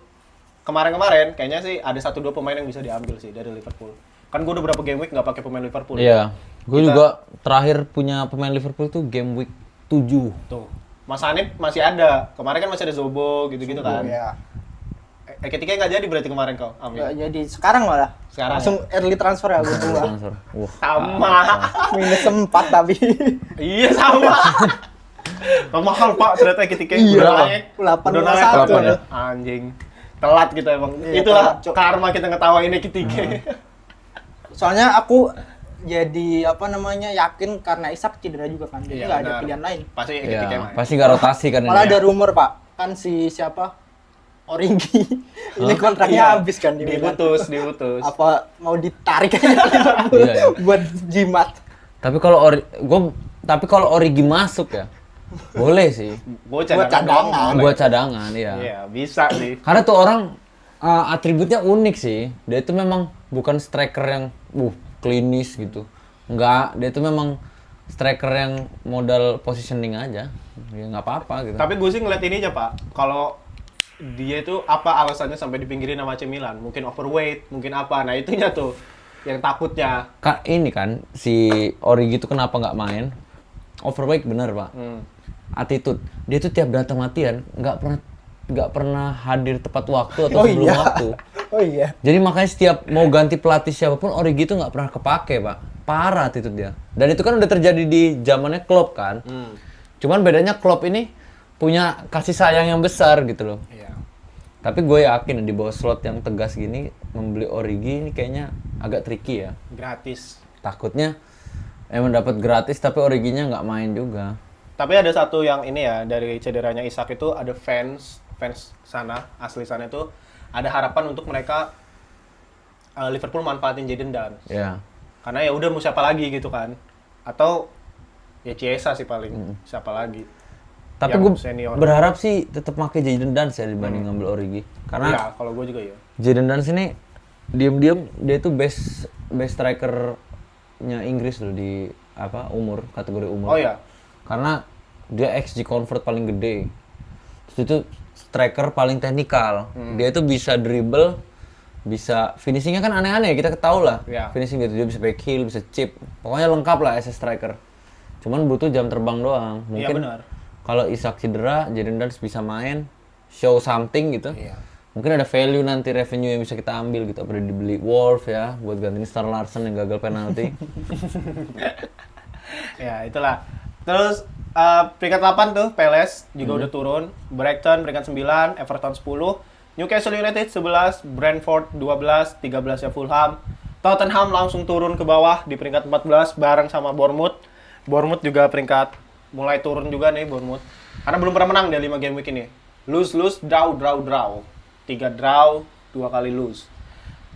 kemarin-kemarin kayaknya sih ada 1-2 pemain yang bisa diambil sih dari Liverpool. Kan gua udah berapa game week nggak pakai pemain Liverpool. Iya. Gue Kita- juga terakhir punya pemain Liverpool tuh game week 7. Tuh. Mas Hanif masih ada. Kemarin kan masih ada Zobo gitu-gitu kan. Ya. Ketika nggak jadi berarti kemarin kau ambil. Nggak jadi sekarang malah. Sekarang Langsung early transfer ya gue gua. Transfer. Wah. Sama. Minus 4 tapi. Iya sama. Mahal Pak ternyata ketika Iya. udah naik. 8,1 Udah naik ya. berapa ya? Anjing. Telat kita emang. Iya, Itulah telat, Cok. karma kita ngetawain ketika. Soalnya aku jadi apa namanya yakin karena Isak cedera juga kan. Jadi Iya, nggak ada benar. pilihan lain. Pasti Iya, ketika main. pasti nggak rotasi kan Malah ini. ada rumor Pak, kan si siapa? Origi. Ini kontraknya Iya. habis kan di Milan. diputus. Apa mau ditarik aja ke Liverpool Iya, iya. buat jimat. Tapi kalau Origi masuk ya, boleh sih. Buat Buat cadangan. Buat cadangan, iya. Iya, bisa sih. Karena tuh orang atributnya unik sih. Dia itu memang bukan striker yang klinis gitu. Enggak, dia itu memang striker yang modal positioning aja. Ya nggak apa-apa gitu. Tapi gue sih ngeliat ini aja Pak. Kalau dia itu apa alasannya sampai dipinggirin sama AC Milan? Mungkin overweight, mungkin apa. Nah itunya tuh yang takutnya. Ini kan si Origi itu kenapa nggak main? Overweight bener Pak. Attitude. Dia tuh tiap datang latihan nggak pernah hadir tepat waktu atau Oh sebelum iya. waktu. Oh iya. Jadi makanya setiap mau ganti pelatih siapapun Origi itu nggak pernah kepake Pak. Parah attitude dia. Dan itu kan udah terjadi di zamannya Klopp kan. Cuman bedanya Klopp ini punya kasih sayang yang besar gitu loh. Iya. Tapi gue yakin di bawah slot yang tegas gini membeli Origi ini kayaknya agak tricky ya. Gratis. Takutnya emang dapat gratis tapi Originya nggak main juga. Tapi ada satu yang ini ya, dari cederanya Isak itu ada fans sana, asli sana itu ada harapan untuk mereka Liverpool manfaatin Jadon Danns. Ya. Karena ya udah mau siapa lagi gitu kan. Atau ya Chiesa sih paling, siapa lagi. Tapi Yang gue senior. berharap sih tetap pakai Jadon Danns ya dibanding ngambil Origi. Karena Iya, kalau gue juga ya. Jadon Danns ini diam-diam dia itu best strikernya Inggris loh di kategori umur. Oh ya. Karena dia XG convert paling gede. Terus itu striker paling teknikal. Dia itu bisa dribble, bisa finishingnya kan aneh-aneh, kita ketahui lah. Iya. Finishing gitu, dia bisa back heel, bisa chip. Pokoknya lengkap lah as a striker. Cuman butuh jam terbang doang. Iya Mungkin benar. kalau Isak cedera, Jadon Danns bisa main, show something gitu. Iya. Mungkin ada value nanti revenue yang bisa kita ambil gitu. Apa dibeli Wolf ya, buat gantiin Star Larsen yang gagal penalti. Ya, itulah. Terus peringkat 8 tuh Palace juga udah turun. Brighton peringkat 9, Everton 10, Newcastle United 11, Brentford 12, 13 ya Fulham. Tottenham langsung turun ke bawah di peringkat 14 bareng sama Bournemouth. Bournemouth juga peringkat mulai turun juga nih Bournemouth. Karena belum pernah menang dia 5 game week ini. Lose, draw. 3 draw, 2 kali lose.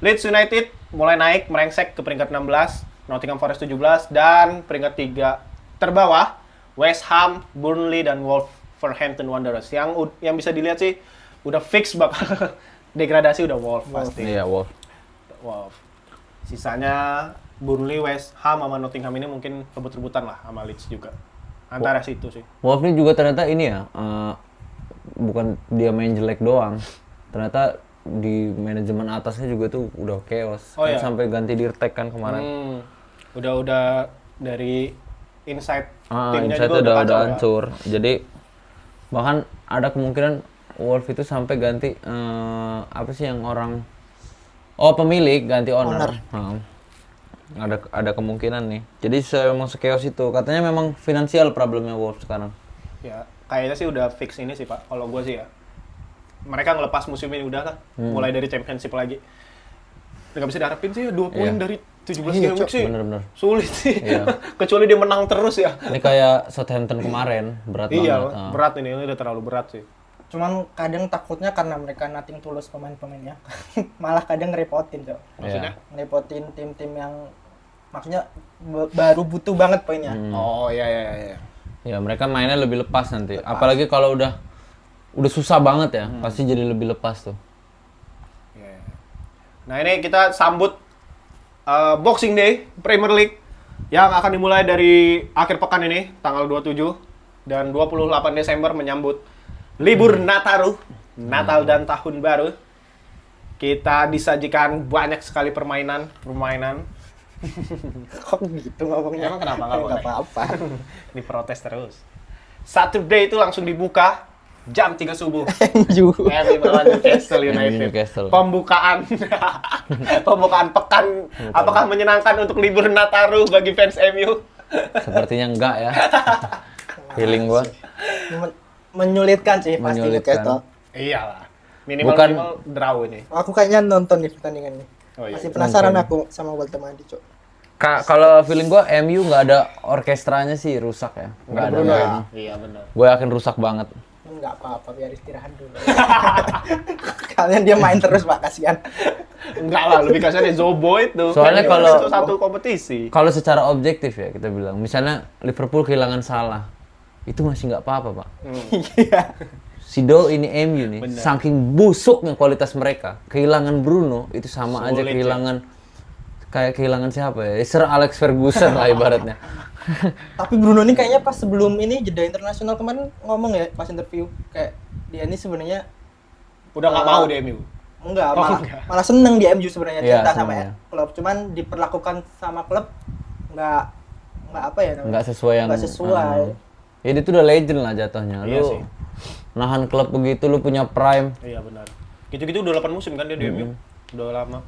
Leeds United mulai naik merengsek ke peringkat 16, Nottingham Forest 17 dan peringkat 3 terbawah West Ham, Burnley dan Wolverhampton Wanderers. Yang bisa dilihat sih udah fix bakal degradasi udah Wolves pasti. Iya, Wolf. Wolves. Sisanya Burnley, West Ham sama Nottingham ini mungkin rebut-rebutan lah sama Leeds juga. Antara situ sih. Wolf ini juga ternyata ini ya, bukan dia main jelek doang. Ternyata di manajemen atasnya juga tuh udah chaos. Oh, Kan iya? sampai ganti Dirtek kan kemarin. Udah dari inside timnya Insight juga udah kacau ya. hancur. Jadi bahkan ada kemungkinan Wolf itu sampai ganti apa sih yang orang pemilik ganti owner. Ada kemungkinan nih. Jadi memang sekeos itu. Katanya memang finansial problemnya Wolf sekarang. Ya, kayaknya sih udah fix ini sih Pak. Kalau gue sih ya, mereka ngelepas musim ini udah lah. Mulai dari championship lagi. Nggak bisa diharapin sih 2 poin Iya. dari 17 Iya, game week sih. Bener-bener. Sulit sih. Iya. Kecuali dia menang terus ya. Ini kayak Southampton kemarin, berat Iya, banget. berat ini udah terlalu berat sih. Cuman kadang takutnya karena mereka nating tulus pemain-pemainnya. Malah kadang ngerepotin, Cok. Maksudnya? Ngerepotin tim-tim yang maksudnya baru butuh banget poinnya. Oh iya. Ya mereka mainnya lebih lepas nanti. Apalagi kalau udah susah banget ya, pasti jadi lebih lepas tuh. Iya. Nah ini kita sambut Boxing Day Premier League yang akan dimulai dari akhir pekan ini tanggal 27 dan 28 Desember menyambut libur Nataru, Natal dan Tahun Baru. Kita disajikan banyak sekali permainan. Kok gitu ngomongnya? Emang kenapa nggak boleh? Nggak apa-apa. Ini protes terus. Saturday itu langsung dibuka jam 3 subuh. MU. MU melawan Newcastle United. Newcastle. Pembukaan pekan. Apakah menyenangkan untuk libur Nataru bagi fans MU? Sepertinya enggak ya. Feeling gua. Menyulitkan sih pasti Menyulitkan. Newcastle. Iyalah. Minimal Bukan- draw ini. Aku kayaknya nonton nih pertandingan ini. Oh, iya. Masih penasaran aku sama Walter Mandi, Cok. Kalau feeling gua MU nggak ada orkestranya sih rusak ya. Nggak ada. Bruno nggak ya? ada. Iya benar. Gue yakin rusak banget. Enggak apa-apa, biar istirahat dulu. Kalian dia main terus, Pak, kasihan. Enggak lah, lebih kasarnya Zobo itu. Soalnya Kan kalau- itu satu kompetisi. Kalau secara objektif ya kita bilang, misalnya Liverpool kehilangan Salah, itu masih nggak apa-apa pak. Iya. Sido ini MU nih, Bener. saking busuknya kualitas mereka, kehilangan Bruno itu sama aja Sulit, kayak kehilangan siapa ya? Sir Alex Ferguson lah ibaratnya. Tapi Bruno ini kayaknya pas sebelum ini jeda internasional kemarin ngomong ya pas interview kayak dia ini sebenarnya Udah nggak mau di MU. enggak, Oh, malah, enggak. malah seneng di MU sebenarnya Iya, cinta sama seneng ya. klub, cuman diperlakukan sama klub enggak apa ya namanya? Nggak sesuai yang. Nggak sesuai. Ya itu udah legend lah jatuhnya. Iya Lu sih. nahan klub begitu, lu punya prime. Iya benar. Gitu-gitu udah 8 musim kan dia di MU. Udah lama.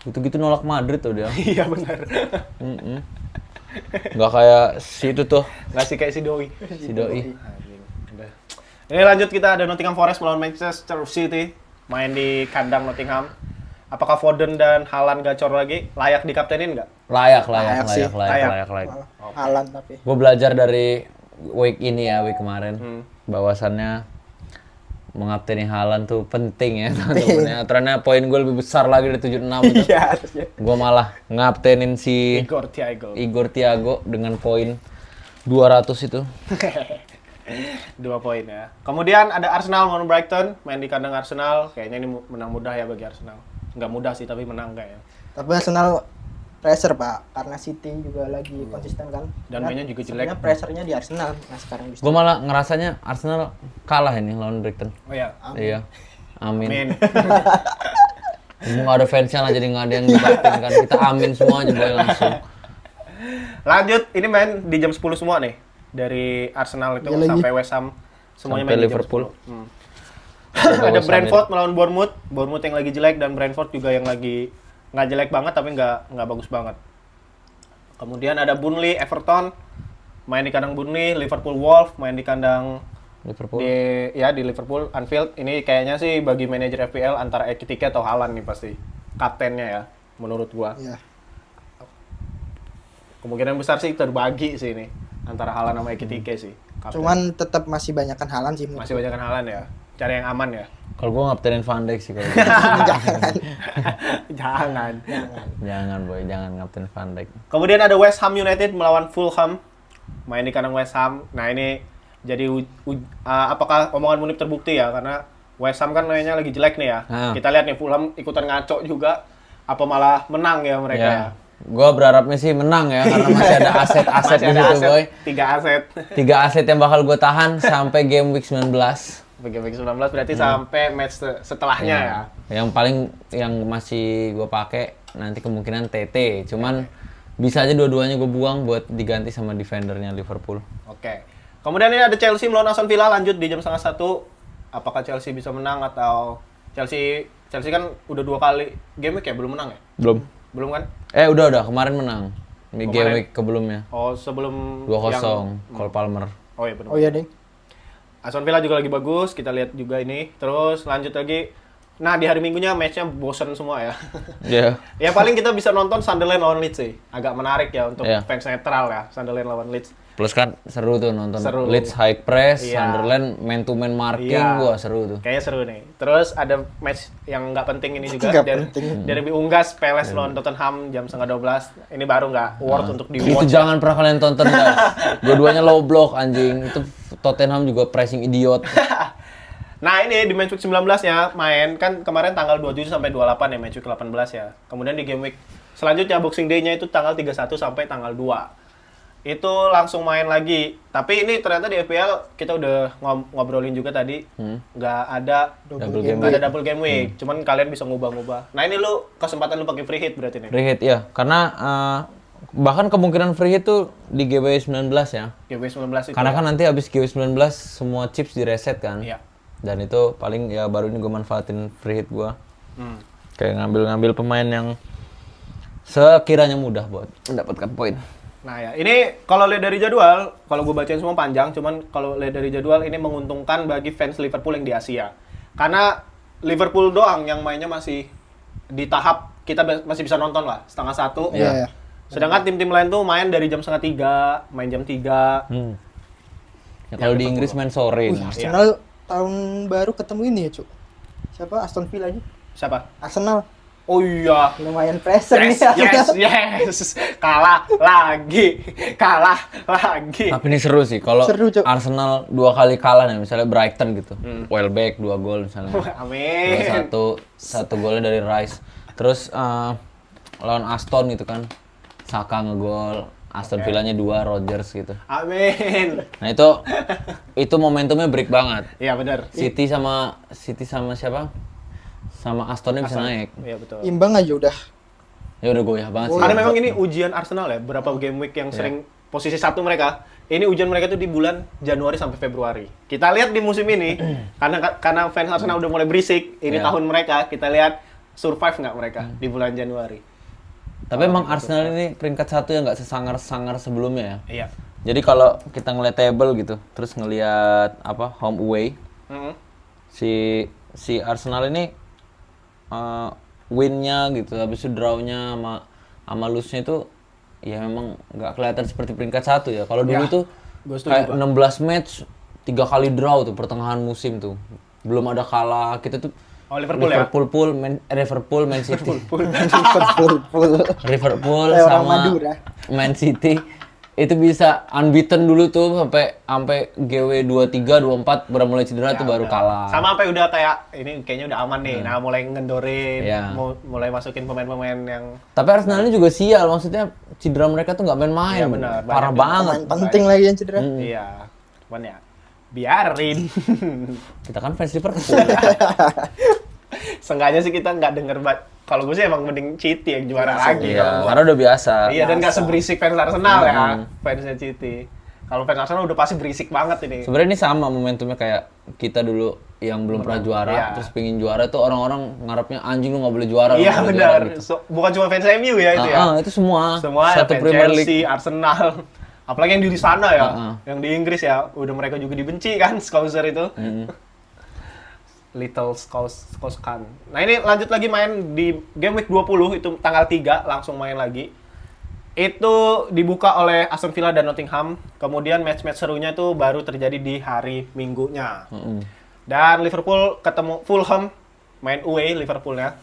Gitu-gitu nolak Madrid tuh dia. Iya benar. Nggak kayak si itu tuh, Nggak sih kayak si Doi. si Doi. Anjing, udah. Ini lanjut kita ada Nottingham Forest melawan Manchester City. Main di kandang Nottingham. Apakah Foden dan Haaland gacor lagi? Layak dikaptenin nggak? Layak. sih. Gue Halan tapi belajar dari week ini ya, week kemarin. Bahwasannya mengapteni Haaland tuh penting ya teman-teman ya. Ternyata poin gue lebih besar lagi dari 76 itu. iya harusnya. Gue malah ngaptenin si Igor Thiago. Thiago dengan poin 200 itu. 2 poin ya. Kemudian ada Arsenal melawan Brighton, main di kandang Arsenal. Kayaknya ini menang mudah ya bagi Arsenal. Nggak mudah sih, tapi menang kayaknya. Tapi Arsenal pressure Pak, karena City juga lagi konsisten kan. Dan mainnya juga jelek. Sebenarnya pressernya di Arsenal. Nah sekarang justru. Gue malah ngerasanya Arsenal kalah ini lawan Brighton. Oh ya. Iya. Amin. Amin. Nggak ada fansnya lah, jadi nggak ada yang dibaktin kan. Kita amin semua aja boy langsung. Lanjut, ini main di jam 10 semua nih. Dari Arsenal itu Iya lagi. sampai West Ham. Semuanya Sampai main di jam Liverpool. 10. Sampai Ada West Ham Brentford melawan Bournemouth. Bournemouth yang lagi jelek dan Brentford juga yang lagi nggak jelek banget tapi nggak bagus banget. Kemudian ada Burnley, Everton, main di kandang Burnley, Liverpool Wolves, main di kandang Liverpool. di Liverpool Anfield. Ini kayaknya sih bagi manajer FPL antara Ekitike atau Haaland nih pasti kaptennya ya menurut gua. Iya. Kemungkinan besar sih terbagi sih ini antara Haaland sama Ekitike sih. kapten. Cuman tetap masih banyakan Haaland sih. menurut Masih banyak Haaland ya. Cari yang aman ya. Kalau gue ngaptenin Van Dijk sih kalau gitu. Jangan. Jangan. Jangan boy, jangan ngaptenin Van Dijk. Kemudian ada West Ham United melawan Fulham. Main di kandang West Ham. Nah ini jadi apakah omongan Munib terbukti ya? Karena West Ham kan mainnya lagi jelek nih ya. Ah. Kita lihat nih Fulham ikutan ngaco juga. Apa malah menang ya mereka ya? Gua berharapnya sih menang ya karena masih ada aset-aset Masih di ada situ, boy. 3 aset. 3 aset yang bakal gue tahan sampai game week 19. Game week 19 berarti sampai match setelahnya ya. Yang paling yang masih gue pakai nanti kemungkinan TT. Cuman bisa aja dua-duanya gue buang buat diganti sama defendernya Liverpool. Oke. Kemudian ini ada Chelsea melawan Aston Villa lanjut di jam 12:30. Apakah Chelsea bisa menang atau Chelsea kan udah 2 kali game week ya belum menang ya? Belum kan? Udah kemarin menang. Game week sebelumnya. Oh, sebelum 2-0 Cole Palmer. Oh iya benar. Oh iya, Ding. Aston Villa juga lagi bagus, kita lihat juga ini. Terus lanjut lagi. Nah, di hari Minggunya match-nya bosen semua ya. Iya. Ya paling kita bisa nonton Sunderland lawan Leeds sih. Agak menarik ya untuk Iya. fans netral ya, Sunderland lawan Leeds. Plus kan seru tuh nonton Seru. Leeds high press, Iya. Sunderland man to man marking, Iya. wah seru tuh. Kayaknya seru nih. Terus ada match yang nggak penting ini juga. Nggak penting. Derby Unggas, Palace lawan Tottenham jam 11:30. Ini baru nggak worth untuk Itu di-watch. jangan pernah kalian tonton guys. Dua-duanya low block anjing. Itu Tottenham juga pressing idiot. Nah ini di match week 19-nya main, kan kemarin tanggal 27 sampai 28 ya, match week 18 ya. Kemudian di game week selanjutnya, Boxing Day-nya itu tanggal 31 sampai tanggal 2. Itu langsung main lagi. Tapi ini ternyata di FPL kita udah ngobrolin juga tadi, nggak ada Double game nggak ada double game week. Cuman kalian bisa ngubah-ngubah. Nah ini lu kesempatan lu pakai free hit berarti nih. Free hit ya, karena bahkan kemungkinan free hit tuh di GW 19 ya. GW 19 itu. Karena kan nanti habis GW 19 semua chips di reset kan. Iya. Dan itu paling ya baru ini gue manfaatin free hit gue. Hmm. Kayak ngambil pemain yang sekiranya mudah buat mendapatkan poin. Nah ya, ini kalau lihat dari jadwal, kalau gue bacain semua panjang, cuman kalau lihat dari jadwal ini menguntungkan bagi fans Liverpool yang di Asia. Karena Liverpool doang yang mainnya masih di tahap kita masih bisa nonton lah, 12:30. Iya. Sedangkan tim-tim lain tuh main dari jam 2:30, main jam 3. Ya, kalau di Inggris main sore. Wih, Arsenal tahun baru ketemu ini ya, Cuk. Siapa? Aston Villa aja. Siapa? Arsenal. Oh iya. Lumayan pressure nih. Yes. Kalah lagi. Tapi ini seru sih kalau Seru, Cuk. Arsenal 2 kali kalah nih, misalnya Brighton gitu. Welbeck 2 gol misalnya. Amin. Satu golnya dari Rice. Terus lawan Aston gitu kan. Saka ngegol, Aston Villanya 2, Rodgers gitu. Amin. Nah itu momentumnya break banget. Iya benar. City sama siapa? Sama Astonnya bisa naik. Iya betul. Imbang aja udah. Ya udah goyah banget sih. Karena memang ini ujian Arsenal ya, berapa game week yang sering posisi 1 mereka. Ini ujian mereka tuh di bulan Januari sampai Februari. Kita lihat di musim ini, karena fans Arsenal udah mulai berisik, ini tahun mereka, kita lihat survive nggak mereka di bulan Januari. Tapi emang Arsenal ini peringkat 1 yang nggak sesangar-sangar sebelumnya ya. Iya. Jadi kalau kita ngeliat table gitu, terus ngeliat home away, si Arsenal ini win-nya gitu, habis itu draw-nya sama lose-nya itu ya memang nggak kelihatan seperti peringkat 1 ya. Kalau dulu tuh gua setuju, kayak 16 match 3 kali draw tuh pertengahan musim tuh. Belum ada kalah. Kita tuh Liverpool ya? Liverpool, Man City. Liverpool. Liverpool Kayak orang sama Madura. Man City itu bisa unbeaten dulu tuh sampai GW 23 24 baru mulai cedera tuh baru kalah. Sama sampai udah kayak ini kayaknya udah aman nih. Nah, mulai ngendorin, Iya. mulai masukin pemain-pemain yang Tapi Arsenal ini juga sial, maksudnya cedera mereka tuh nggak main-main. Iya, benar. Parah Banyak banget. Pemain penting lagi yang cedera. iya. Cuman ya biarin. Kita kan fans Liverpool. Seenggaknya sih kita nggak denger kalau gue sih emang mending City yang juara lagi. Iya, kalau gua. karena udah biasa. Iya, dan nggak seberisik fans Arsenal ya, fansnya City. Kalau fans Arsenal udah pasti berisik banget ini. Sebenarnya ini sama momentumnya kayak kita dulu yang belum pernah juara, Iya. terus pengen juara tuh orang-orang ngarepnya anjing lu nggak boleh juara. lu Iya nggak boleh benar. juara," gitu. Bukan cuma fans MU ya itu ya. Itu semua. Semua ya, Satu fans Premier League. Chelsea, Arsenal. Apalagi yang di sana ya, yang di Inggris ya, udah mereka juga dibenci kan, Scouser itu. Little Scouskan. Nah ini lanjut lagi main di game week 20, itu tanggal 3, langsung main lagi. Itu dibuka oleh Aston Villa dan Nottingham, kemudian match-match serunya itu baru terjadi di hari Minggunya. Dan Liverpool ketemu Fulham, main away Liverpoolnya.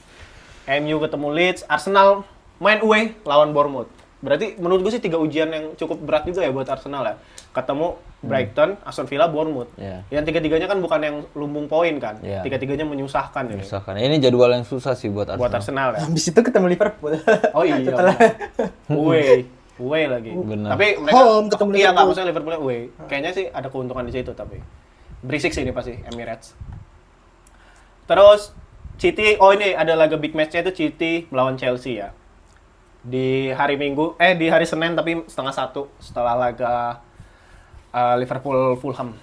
MU ketemu Leeds, Arsenal main away lawan Bournemouth. Berarti menurut gue sih 3 ujian yang cukup berat juga ya buat Arsenal ya. Ketemu Brighton, Aston Villa, Bournemouth. Iya. Yang tiga-tiganya kan bukan yang lumbung poin kan. Iya. Tiga-tiganya menyusahkan ini. Misalkan ini jadwal yang susah sih buat Buat Arsenal. Arsenal ya. Habis itu ketemu Liverpool. Oh iya. Away lagi. Benar. Tapi mereka Home ketemu iya nggak Liverpool. maksudnya Liverpoolnya away. Kayaknya sih ada keuntungan di situ tapi berisik sih ini pasti Emirates. Terus City, ini ada laga big match-nya itu City melawan Chelsea ya. Di hari Senin tapi 1:30 setelah laga Liverpool Fulham.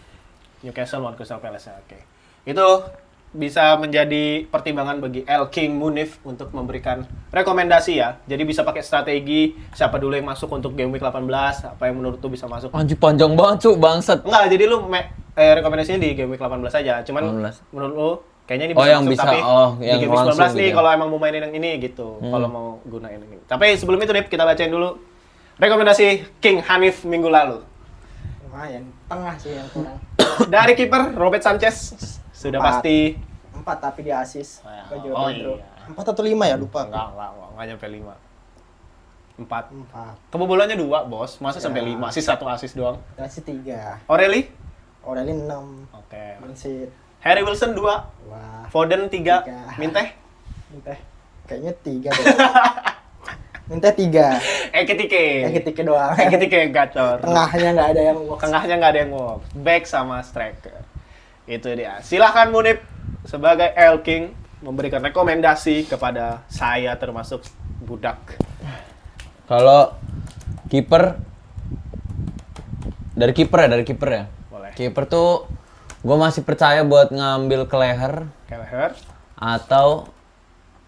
Newcastle lawan Crystal Palace ya. Oke. Itu bisa menjadi pertimbangan bagi El King Munif untuk memberikan rekomendasi ya. Jadi bisa pakai strategi siapa dulu yang masuk untuk game week 18, apa yang menurut lu bisa masuk. Anjir panjang banget cuk, bangsat. Enggak, jadi lu rekomendasinya di game week 18 aja. Cuman 18. menurut lu kayaknya ini Oh, bisa yang masuk bisa, tapi di yang game week 19 langsung nih gitu ya. kalau emang mau mainin yang ini gitu. Kalau mau gunain ini. Tapi sebelum itu Nip, kita bacain dulu rekomendasi King Hanif minggu lalu. Lumayan, tengah sih yang kurang. Dari kiper Robert Sanchez sudah 4. pasti 4 tapi di assist. Oh, Ke Joao Pedro. iya. 4 atau 5 ya lupa. enggak nyampe 5. 4. 4. Kebobolannya 2, Bos. Masa Ya. sampai 5 sih 1 assist doang. Kasih 3. Aureli? Aurelien 6. Oke. Bensit. Harry Wilson 2, Wah. Foden 3, 3. Minteh? Minteh. Kayaknya 3 deh. Minteh 3. Ekitike. Ekitike doang. Ekitike gacor. Tengahnya nggak ada yang works. Tengahnya nggak ada yang walk. Back sama striker. Itu dia. Silahkan Munib sebagai El King memberikan rekomendasi kepada saya termasuk budak. Kalau kiper dari kiper ya. Boleh. Kiper tuh gue masih percaya buat ngambil Kelleher Kelleher. atau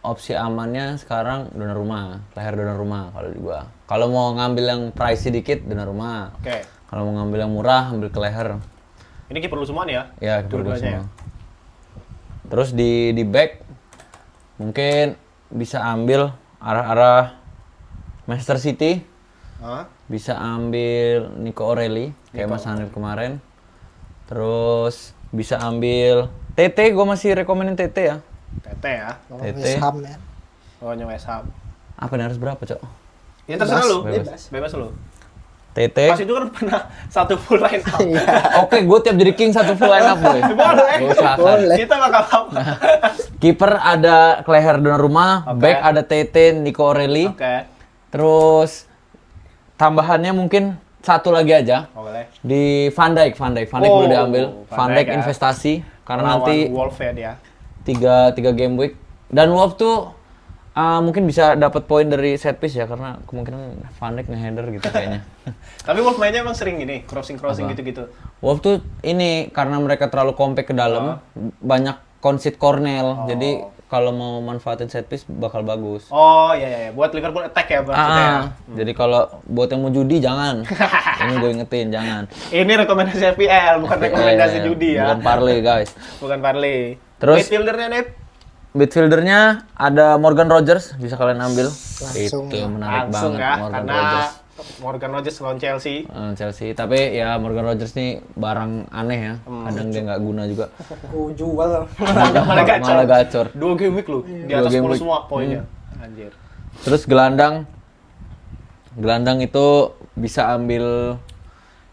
opsi amannya sekarang Donnarumma, Kelleher Donnarumma kalau di gua. Kalau mau ngambil yang pricey dikit Donnarumma. Oke. Kalau mau ngambil yang murah ambil Kelleher. Ini kiper lu semua nih ya? Ya, kiper gua Dua-duanya semua. Terus di back mungkin bisa ambil arah-arah Manchester City, Hah? bisa ambil Nico Aureli kayak Mas Hanif kemarin. Terus bisa ambil TT, gue masih rekomenin TT ya. Tete ya. TT. West Ham ya. Pokoknya West Ham. Apa nih harus berapa, Cok? Ya terserah lu. Bebas. Bebas lu. TT. Pas itu kan pernah satu full line up. Oke, gue tiap jadi king satu full line up boy. Boleh. Gak usah kan. Boleh. Kita nggak apa-apa. Kiper ada Kelleher Donnarumma, Oke. back ada TT Nico Aureli. Oke. Terus tambahannya mungkin satu lagi aja. Boleh. Di Van Dijk Oh, udah diambil. Van Van Dijk Dijk ya. investasi karena Melawan nanti Wolves ya dia. tiga game week dan Wolves tuh mungkin bisa dapat poin dari set piece ya karena kemungkinan Van Dijk nge-header gitu kayaknya. Tapi Wolves mainnya emang sering gini, crossing gitu-gitu. Wolves tuh ini karena mereka terlalu compact ke dalam, banyak concede corner. Jadi kalau mau manfaatin set piece bakal bagus. Oh iya, buat Liverpool attack ya maksudnya. ya. Jadi kalau buat yang mau judi jangan. Ini gue ingetin jangan. Ini rekomendasi FPL, bukan rekomendasi judi ya. Bukan parlay guys. Bukan parley. Terus- midfieldernya Nip? Midfieldernya ada Morgan Rogers, bisa kalian ambil. Langsung. Itu menarik Langsung banget ya, Morgan karena Rogers. Morgan Rogers lawan Chelsea. Chelsea, tapi ya Morgan Rogers nih barang aneh ya. Kadang dia nggak guna juga. Aku jual. Malah gacor. Malah gacor. 2 game week lu, di Dua atas game 10 week. semua poinnya. Anjir. Terus gelandang itu bisa ambil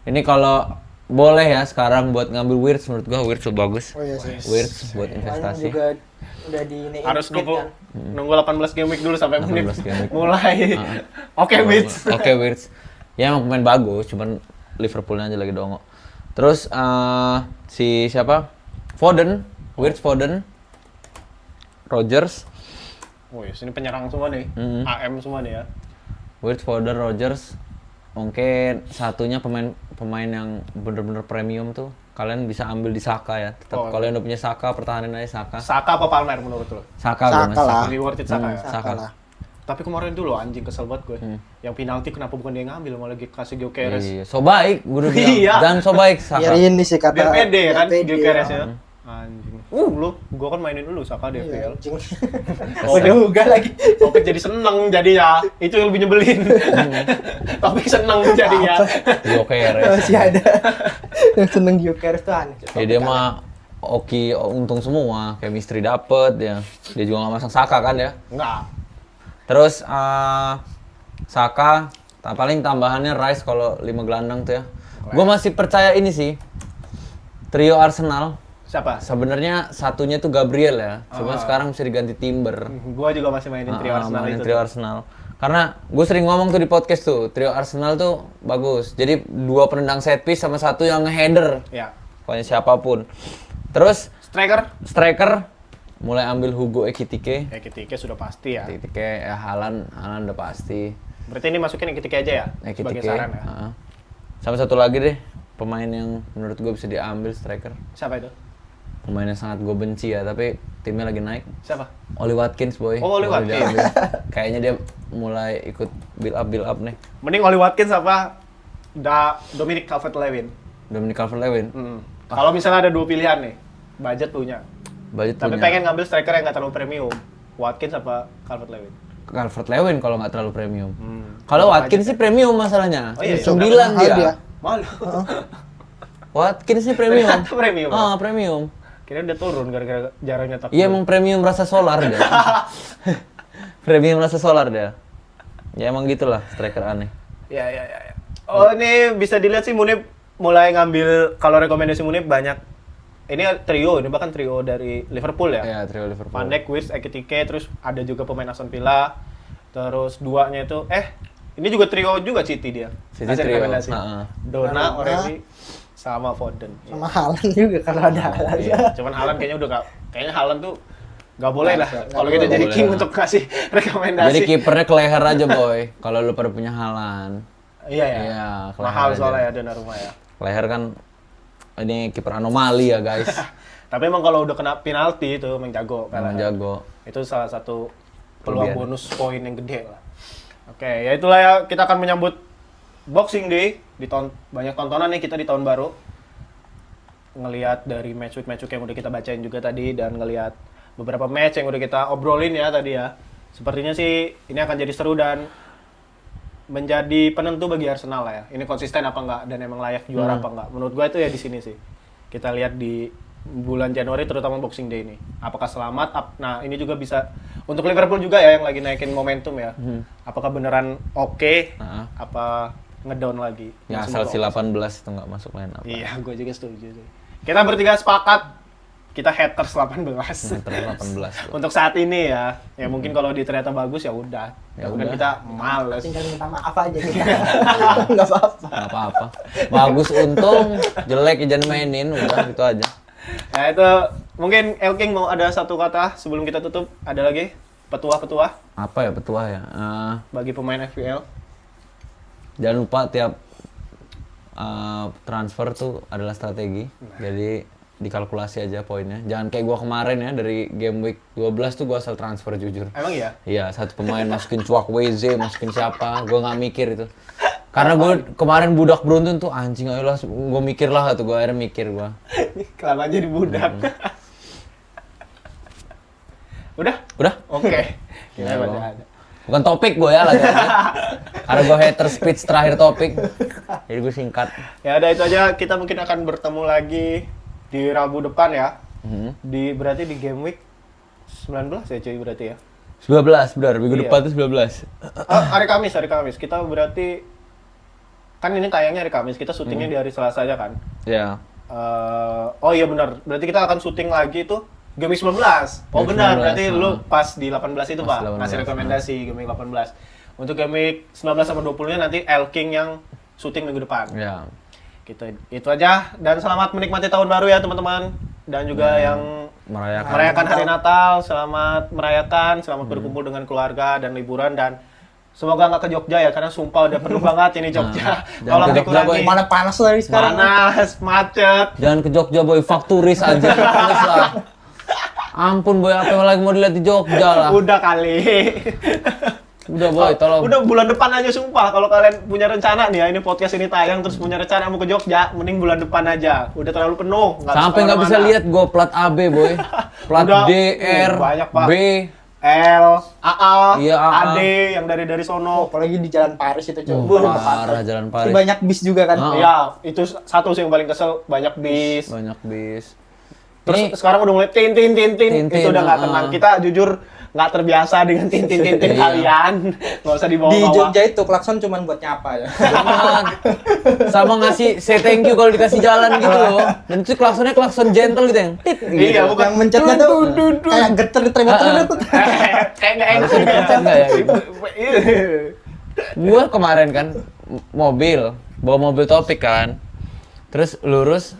ini kalau boleh ya sekarang buat ngambil Wirtz, menurut gua Wirtz tuh bagus. Oh iya sih. Wirtz buat Soalnya investasi. juga udah di ini Harus split nunggu kan. nunggu 18 game week dulu sampai 18 menit game week. mulai. Oke, Wits. Oke, Wirtz. Ya emang pemain bagus, cuman Liverpoolnya aja lagi dongo. Terus si siapa? Foden, Wirtz, Foden, Rogers, Wih, sini penyerang semua nih. AM semua nih ya. Wirtz, Foden, Rogers. Mungkin satunya pemain yang bener-bener premium tuh. Kalian bisa ambil di Saka ya. Tetap kalau yang udah punya Saka, pertahanin aja Saka. Saka apa Palmer menurut lo? Saka Saka gua masih. lah. Lebih worth it Saka ya? Saka. lah. Tapi kemarin tuh loh anjing kesel banget gue. Yang penalti kenapa bukan dia yang ngambil malah kasih Gyökeres. Iya, so baik, gue udah bilang. Iya. Jangan so baik Saka. Biar ini sih kata. Biar pede kan pede, Gyökeres ya. ya. Anjing. Gua kan mainin dulu Saka Iya, DPL. anjing. Udah juga lagi. Topik jadi seneng jadinya. Itu yang lebih nyebelin. Topik seneng jadinya. Joker ya. Masih ada yang seneng Gyökeres tuh aneh. Ya dia mah oke, untung semua, chemistry dapet ya. Dia juga nggak masang Saka kan ya. Enggak. Terus Saka Paling tambahannya Rice kalau 5 gelandang tuh ya. Gue masih percaya ini sih. Trio Arsenal. Siapa? Sebenarnya satunya tuh Gabriel ya. Cuma sekarang bisa diganti Timber. Gua juga masih mainin trio Arsenal Mainin itu. trio Arsenal. Karena gue sering ngomong tuh di podcast tuh, trio Arsenal tuh bagus. Jadi 2 penendang set piece sama 1 yang nge-header. Ya. Pokoknya siapapun. Terus Striker mulai ambil Hugo Ekitike. Ekitike sudah pasti ya. Ekitike, ya Haaland udah pasti. Berarti ini masukin Ekitike aja ya? Sebagai Ekitike. saran ya. Sama satu lagi deh, pemain yang menurut gue bisa diambil striker. Siapa itu? Pemain yang sangat gue benci ya, tapi timnya lagi naik. Siapa? Oli Watkins boy. Oh, Oli Boleh Watkins. diambil. Kayaknya dia mulai ikut build up nih. Mending Oli Watkins apa Dominic Calvert-Lewin. Dominic Calvert-Lewin. Kalau misalnya ada 2 pilihan nih, budget punya. Tapi Punya. pengen ngambil striker yang nggak terlalu premium. Watkins apa Calvert-Lewin? Calvert-Lewin kalau nggak terlalu premium. Hmm. Kalau Watkins sih premium masalahnya. Oh iya, 9 mahal dia. dia. Malu. Watkins sih premium. Ternyata premium. Premium. Kira udah turun gara-gara jarang nyetak. Iya emang premium rasa solar dia. Premium rasa solar dia. Ya emang gitulah striker aneh. Ya. Oh, ini bisa dilihat sih Munib mulai ngambil, kalau rekomendasi Munib banyak. Ini bahkan trio dari Liverpool ya. Iya, trio Liverpool. Van Dijk, Wirtz, Ekitike, terus ada juga pemain Aston Villa. Terus duanya itu ini juga trio juga City dia. City Kasih trio. rekomendasi. Dona, Origi, sama Foden. Sama Haaland juga kalau ada Haaland. Iya, cuman Haaland kayaknya Haaland tuh nggak boleh lah kalau kita jadi boleh king lah. untuk kasih rekomendasi. Jadi kipernya ke leher aja boy. Kalau lu pada punya Haaland. Iya ya. Iya, ke Mahal leher soalnya aja. ya Donnarumma ya. Leher kan ini kiper anomali ya guys. Tapi emang kalau udah kena penalti itu emang jago. Emang Peler. jago. Itu salah satu peluang Kelebihan. bonus poin yang gede lah. Oke, ya itulah ya, kita akan menyambut Boxing Day. Banyak tontonan nih kita di tahun baru. Ngelihat dari match week yang udah kita bacain juga tadi, dan ngelihat beberapa match yang udah kita obrolin ya tadi ya. Sepertinya sih ini akan jadi seru dan menjadi penentu bagi Arsenal lah ya. Ini konsisten apa enggak dan emang layak juara apa enggak. Menurut gua itu ya di sini sih. Kita lihat di bulan Januari terutama Boxing Day ini. Apakah selamat? Nah, ini juga bisa untuk Liverpool juga ya yang lagi naikin momentum ya. Apakah beneran oke? Apa ngedown lagi? Ya Nah, asal si semoga 18 itu nggak masuk line up. Iya, gue juga setuju sih. Kita bertiga sepakat, kita haters 18. Terus 18. Untuk saat ini ya. Ya mungkin kalau dia ternyata bagus ya udah. Ya Mungkin udah. kita males. Tinggal minta maaf aja kita. Nggak apa-apa. Nggak apa-apa. Bagus untung, jelek ya jangan mainin, udah gitu aja. Nah itu mungkin Elking mau ada satu kata sebelum kita tutup. Ada lagi petua-petua Apa ya petua ya? bagi pemain FPL. Jangan lupa tiap transfer tuh adalah strategi. Jadi dikalkulasi aja poinnya. Jangan kayak gua kemarin ya dari game week 12 tuh gua asal transfer jujur. Emang iya? Iya, satu pemain masukin Cuak WZ, masukin siapa, gua nggak mikir itu. Karena gue kemarin budak beruntun tuh anjing ayolah, gue mikir lah tuh, gue akhirnya mikir gue. Kelamaan jadi budak. Udah? Udah? Oke. Kita Ya, masih Bang. ada. Bukan topik gue ya lagi. Karena gue hater speech terakhir topik. Jadi gue singkat. Ya udah itu aja, kita mungkin akan bertemu lagi di Rabu depan ya. Berarti di game week 19 ya cuy berarti ya. 19, benar. Minggu Iya. depan tuh 19. Hari Kamis. Kita berarti kan ini tayangnya hari Kamis, kita syutingnya di hari Selasa aja kan. Ya. Oh iya benar. Berarti kita akan syuting lagi itu game week 19. Oh Game benar, 19, berarti lu pas di 18 itu Pas Pak, 18, ngasih rekomendasi game week 18. Untuk game week 19 sama 20-nya nanti Elking yang syuting minggu depan. Ya. Gitu. Itu aja, dan selamat menikmati tahun baru ya teman-teman. Dan juga yang merayakan hari Natal, selamat merayakan, selamat berkumpul dengan keluarga dan liburan, dan semoga nggak ke Jogja ya, karena sumpah udah penuh banget ini Jogja. jangan Tolong ke Jogja, dikurangi. Mana panas dari sekarang. Panas, macet. Jangan ke Jogja boy, fakturis aja. Terus lah. Ampun boy, apa yang lagi mau dilihat di Jogja lah. Udah kali. Udah boy, tolong. Udah bulan depan aja sumpah. Kalau kalian punya rencana nih ya, ini podcast ini tayang terus punya rencana mau ke Jogja, mending bulan depan aja. Udah terlalu penuh. Sampai nggak bisa lihat gue plat AB boy. Plat Udah, D, R, banyak, Pak. B. L, AA, Iya, AA. AD yang dari sono. Apalagi di Jalan Paris itu coba. Parah jalan Itu Paris. banyak bis juga kan. Iya, itu satu sih yang paling kesel, banyak bis. Banyak bis. Terus Ini sekarang udah mulai tin Tin, itu udah nggak ah. tenang. Kita jujur nggak terbiasa dengan tintin-tintin Iya. kalian. Nggak usah Di dibawa-bawa. Jogja itu klakson cuman buat nyapa ya. Beneran. Sama ngasih say thank you kalau dikasih jalan gitu loh. Dan itu klaksonnya klakson gentle gitu yang tit gitu. Iya, bukan Yang mencetnya tuh kayak geter motor. Kayak nggak enak. Harusnya dipencet nggak ya? Iya. Gua kemarin kan bawa mobil topik kan. Terus lurus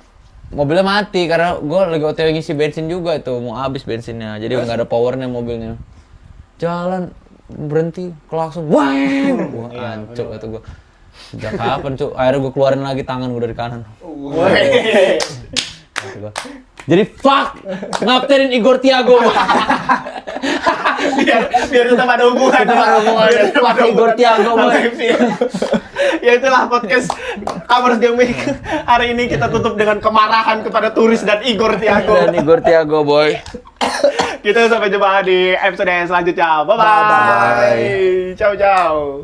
mobilnya mati karena gua lagi OTW ngisi bensin juga tuh, mau habis bensinnya. Jadi nggak ada powernya mobilnya. Jalan berhenti, klakson. Wah, ancur kata gua. Sejak kapan, Cuk? Akhirnya gua keluarin lagi tangan gua dari kanan. Woi. Kata gua. Jadi fuck ngaptenin Igor Tiago. biar tetap ada hubungan. Tetap ada hubungan. Fuck Igor Tiago, Sama boy. FPL. Ya itulah podcast Kamers Gaming. Hari ini kita tutup dengan kemarahan kepada Turis dan Igor Tiago. Dan Igor Tiago, boy. Kita sampai jumpa di episode yang selanjutnya. Bye bye. Bye-bye. Ciao ciao.